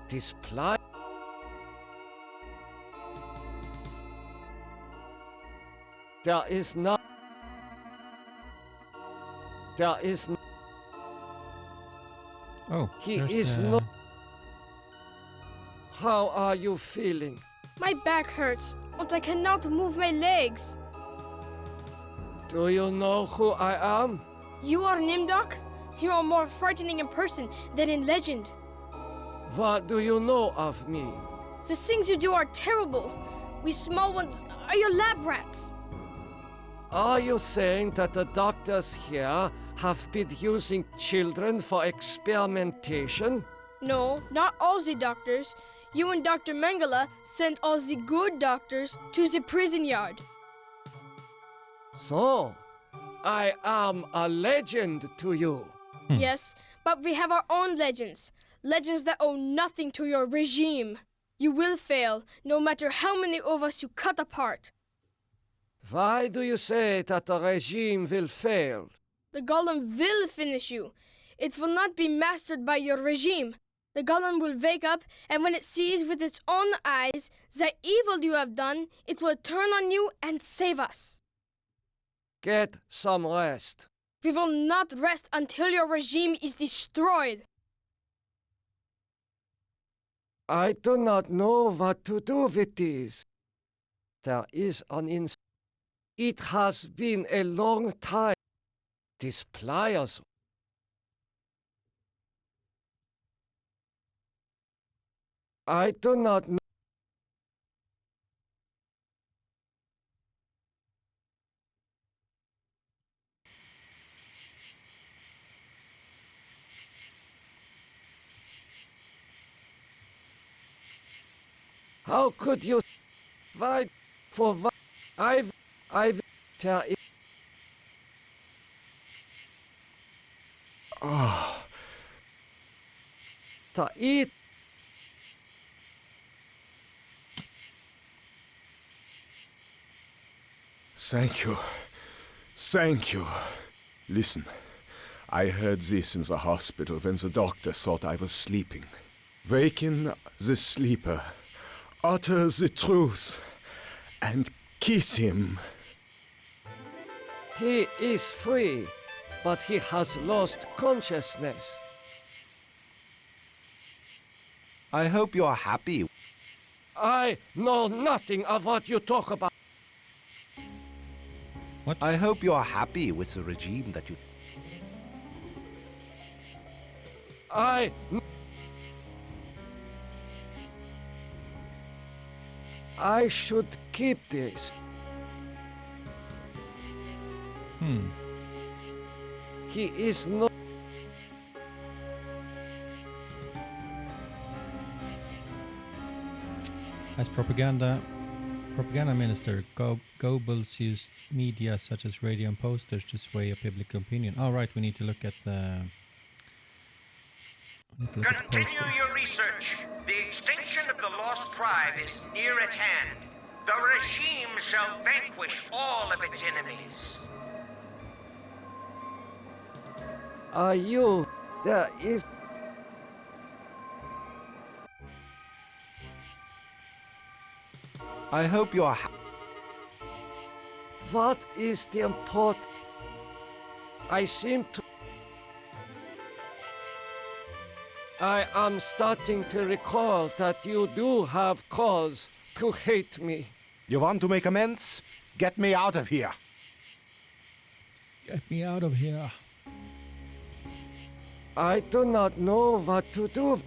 This plant... There is not... There is... Oh, he is not... How are you feeling? My back hurts, and I cannot move my legs. Do you know who I am? You are Nimdok? You are more frightening in person than in legend. What do you know of me? The things you do are terrible. We small ones are your lab rats. Are you saying that the doctors here have been using children for experimentation? No, not all the doctors. You and Dr. Mengele sent all the good doctors to the prison yard. So, I am a legend to you. Yes, but we have our own legends. Legends that owe nothing to your regime. You will fail, no matter how many of us you cut apart. Why do you say that the regime will fail? The golem will finish you. It will not be mastered by your regime. The golem will wake up, and when it sees with its own eyes the evil you have done, it will turn on you and save us. Get some rest. We will not rest until your regime is destroyed. I do not know what to do with this. There is an It has been a long time. These pliers. I do not know. How could you? Why? For what? I've. There is. Ah. To eat. Thank you. Thank you. Listen, I heard this in the hospital when the doctor thought I was sleeping. Waken the sleeper. Utter the truth. And kiss him. He is free, but he has lost consciousness. I hope you are happy. I know nothing of what you talk about. What? I hope you are happy with the regime that you... I should keep this. He is not... As propaganda minister, Goebbels used media such as radio and posters to sway public opinion. All right, we need to look at the... Continue your research. The extinction of the lost tribe is near at hand. The regime shall vanquish all of its enemies. Are you... There is... I hope you are... What is the important... I seem to... I am starting to recall that you do have cause to hate me. You want to make amends? Get me out of here. Get me out of here. I do not know what to do.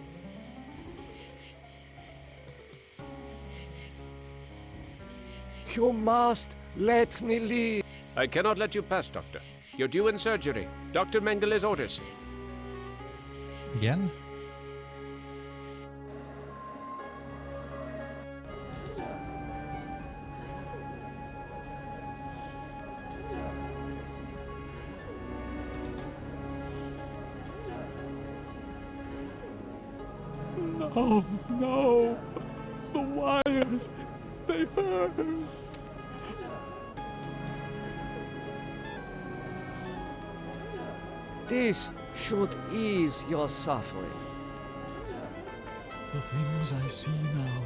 You must let me leave. I cannot let you pass, Doctor. You're due in surgery. Dr. Mengele's orders. Again? No, no. The wires, they hurt. This should ease your suffering. The things I see now,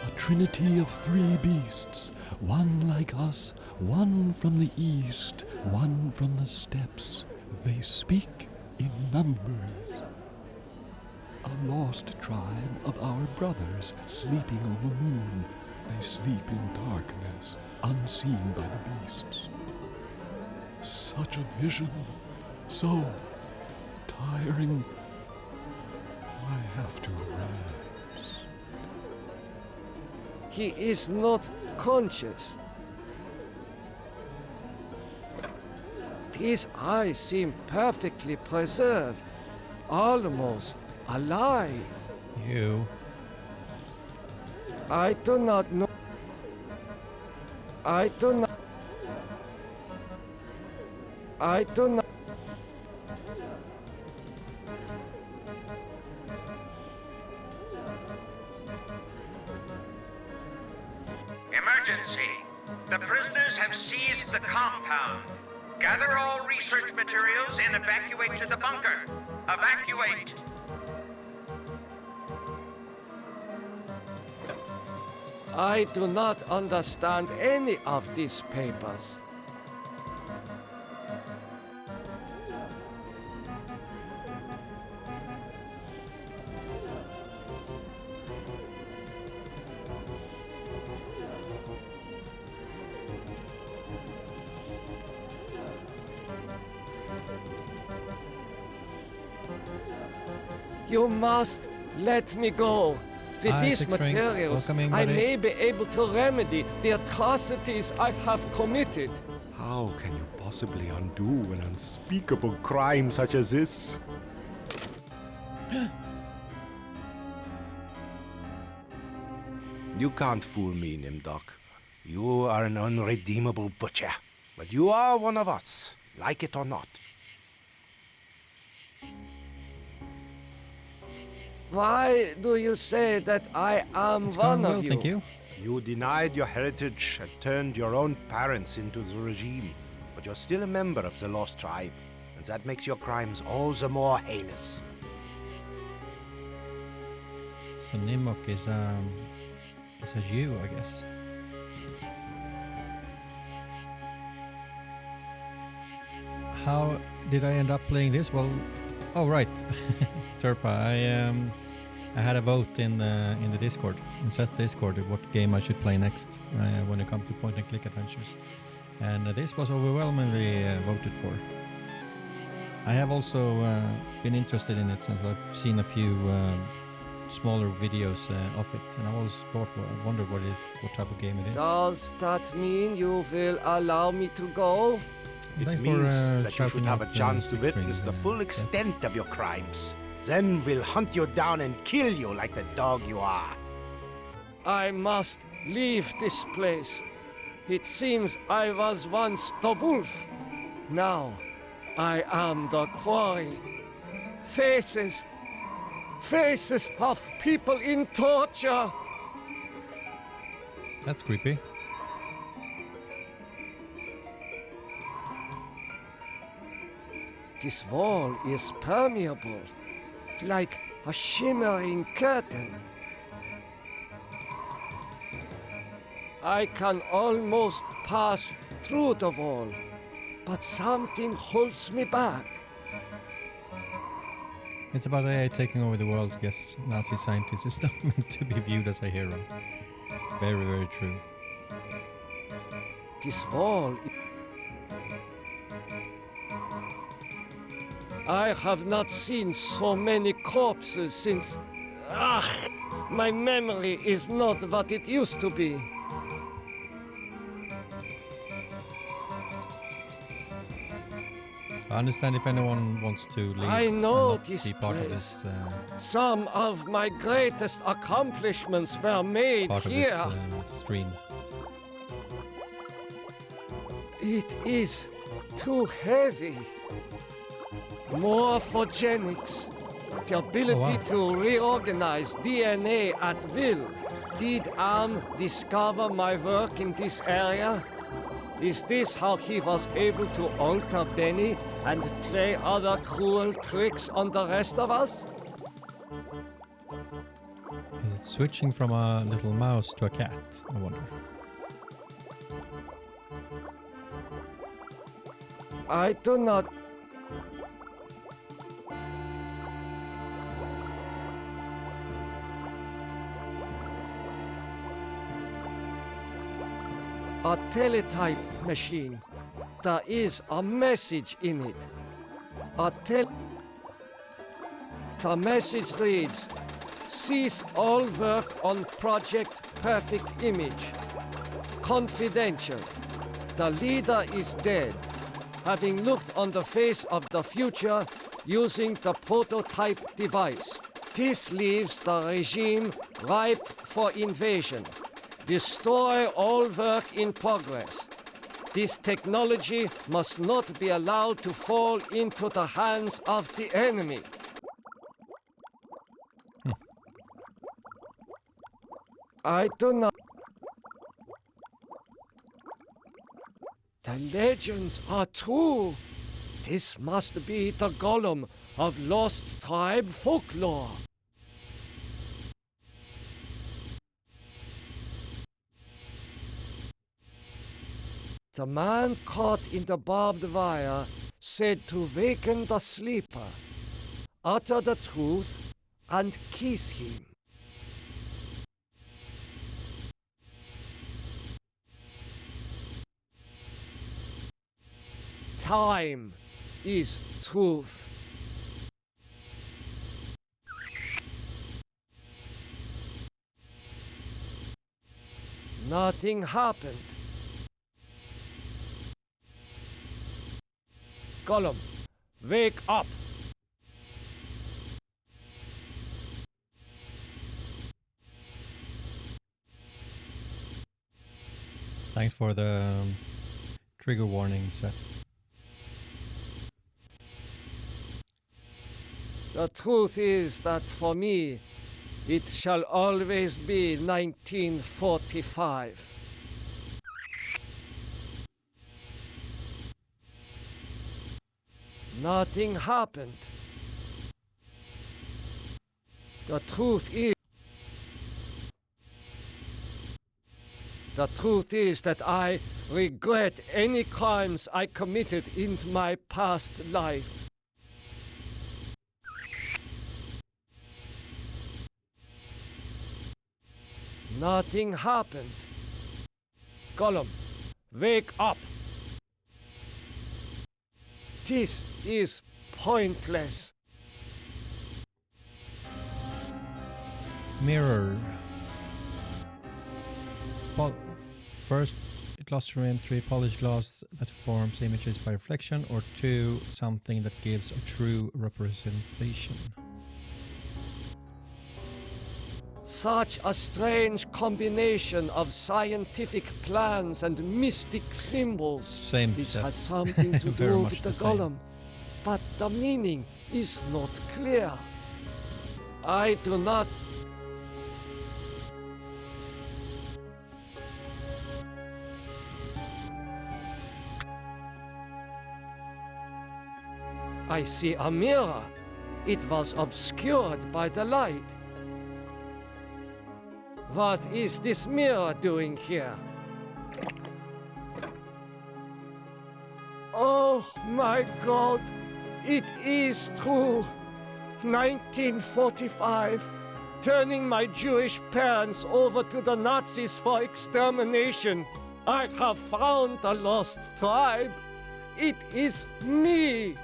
a trinity of three beasts, one like us, one from the east, one from the steppes. They speak in numbers. A lost tribe of our brothers sleeping on the moon. They sleep in darkness, unseen by the beasts. Such a vision, so tiring. I have to rest. He is not conscious. These eyes seem perfectly preserved, almost alive. You. I do not know. I do not. Emergency! The prisoners have seized the compound. Gather all research materials and evacuate to the bunker. Evacuate! I do not understand any of these papers. You must let me go. With these materials, I may be able to remedy the atrocities I have committed. How can you possibly undo an unspeakable crime such as this? You can't fool me, Nimdok. You are an unredeemable butcher. But you are one of us, like it or not. Why do you say that I am one of you? Thank you. You denied your heritage and turned your own parents into the regime. But you're still a member of the Lost Tribe, and that makes your crimes all the more heinous. So Nimok is a Jew, I guess. How did I end up playing this? Well, oh right, Turpa. I had a vote in the Discord, in Seth Discord, what game I should play next when it comes to point-and-click adventures, and this was overwhelmingly voted for. I have also been interested in it since I've seen a few smaller videos of it, and I always wondered what type of game it is. Does that mean you will allow me to go? It means that you should have a chance to witness the full extent of your crimes. Then we'll hunt you down and kill you like the dog you are. I must leave this place. It seems I was once the wolf. Now I am the quarry. Faces of people in torture. That's creepy. This wall is permeable, like a shimmering curtain. I can almost pass through the wall, but something holds me back. It's about AI taking over the world. Yes, Nazi scientist is not meant to be viewed as a hero. Very, very true. This wall... I have not seen so many corpses since... my memory is not what it used to be. I understand if anyone wants to leave. I know and this be part place. of this. Some of my greatest accomplishments were made Part here. of this stream. It is too heavy. Morphogenics. The ability to reorganize DNA at will. Did Am discover my work in this area? Is this how he was able to alter Benny and play other cruel tricks on the rest of us? Is it switching from a little mouse to a cat? I wonder. I do not... A teletype machine. There is a message in it. The message reads, cease all work on Project Perfect Image. Confidential. The leader is dead. having looked on the face of the future using the prototype device. This leaves the regime ripe for invasion. Destroy all work in progress. This technology must not be allowed to fall into the hands of the enemy. I do not... The legends are true. This must be the golem of lost tribe folklore. The man caught in the barbed wire said to waken the sleeper, utter the truth, and kiss him. Time is truth. Nothing happened. Gollum, wake up! Thanks for the trigger warning, Seth. The truth is that for me, it shall always be 1945. Nothing happened. The truth is that I regret any crimes I committed in my past life. Nothing happened. Gollum, wake up! This is pointless. Mirror. First, glossary entry, polished glass that forms images by reflection, or 2, something that gives a true representation. Such a strange combination of scientific plans and mystic symbols. Same. This has something to do with the golem, but the meaning is not clear. I do not... I see a mirror. It was obscured by the light. What is this mirror doing here? Oh my God! It is true! 1945, turning my Jewish parents over to the Nazis for extermination. I have found the lost tribe. It is me!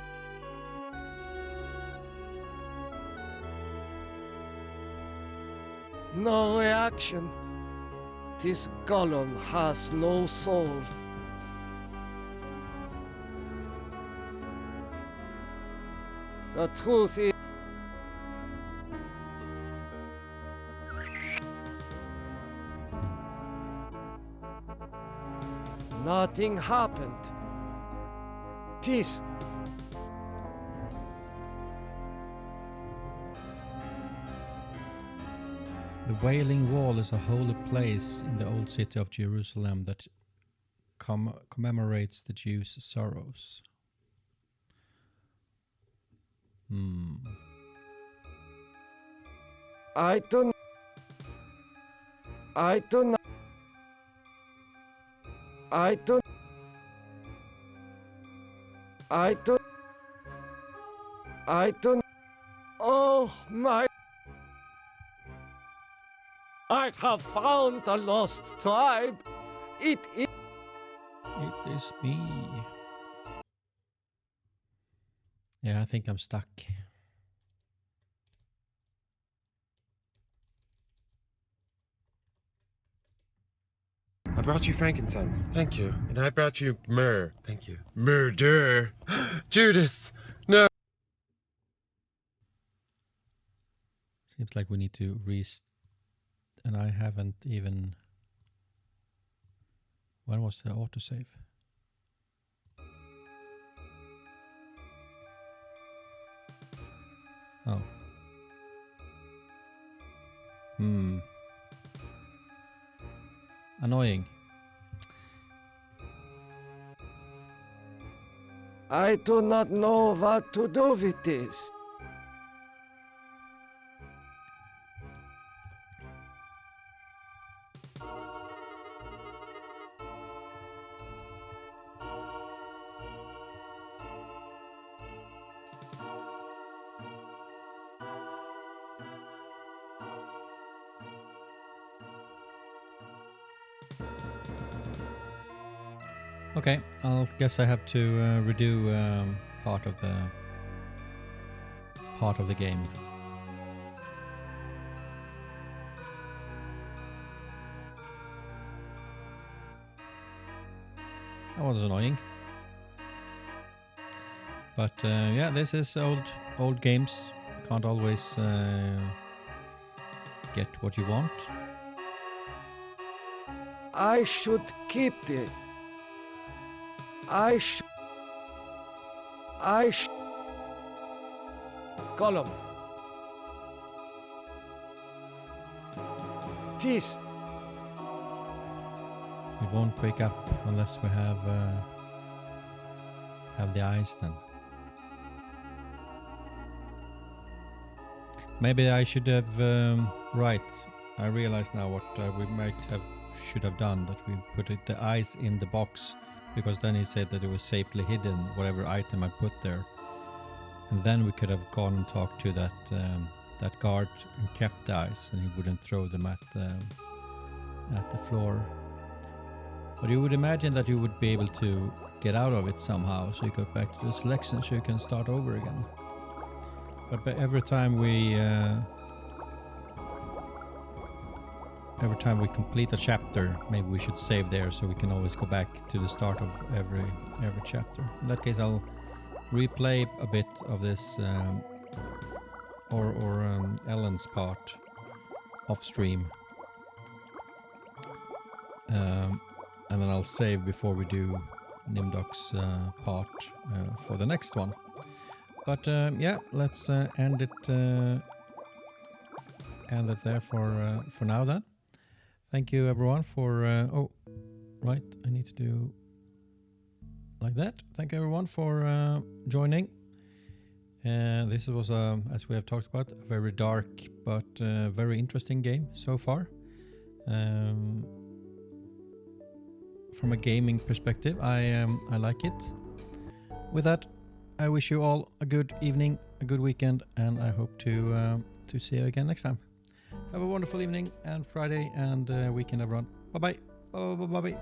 No reaction. This golem has no soul. The truth is... Nothing happened. This... The Wailing Wall is a holy place in the old city of Jerusalem that commemorates the Jews' sorrows. I don't... Oh my... I have found the lost tribe. It is me. Yeah, I think I'm stuck. I brought you frankincense. Thank you. And I brought you myrrh. Thank you. Murder. Judas! No! Seems like we need to and I haven't even... When was the autosave? Oh. Annoying. I do not know what to do with this. Okay, I guess I have to redo part of the game. That was annoying, but yeah, this is old games. Can't always get what you want. I should keep it. Gollum. Tis. We won't wake up unless we have the eyes then. Maybe I should have right. I realize now what we should have done, that we put the eyes in the box, because then he said that it was safely hidden, whatever item I put there. And then we could have gone and talked to that guard and kept the eyes, and he wouldn't throw them at the floor. But you would imagine that you would be able to get out of it somehow, so you go back to the selection, so you can start over again. But every time we complete a chapter, maybe we should save there, so we can always go back to the start of every chapter. In that case, I'll replay a bit of this or Ellen's part off stream, and then I'll save before we do Nimdok's part for the next one. But yeah, let's end it there for now then. Thank you everyone for oh right, I need to do like that. Thank you everyone for joining. This was as we have talked about, a very dark but very interesting game so far. From a gaming perspective, I like it. With that, I wish you all a good evening, a good weekend, and I hope to see you again next time. Have a wonderful evening and Friday and weekend, everyone. Bye bye. Bye bye bye bye.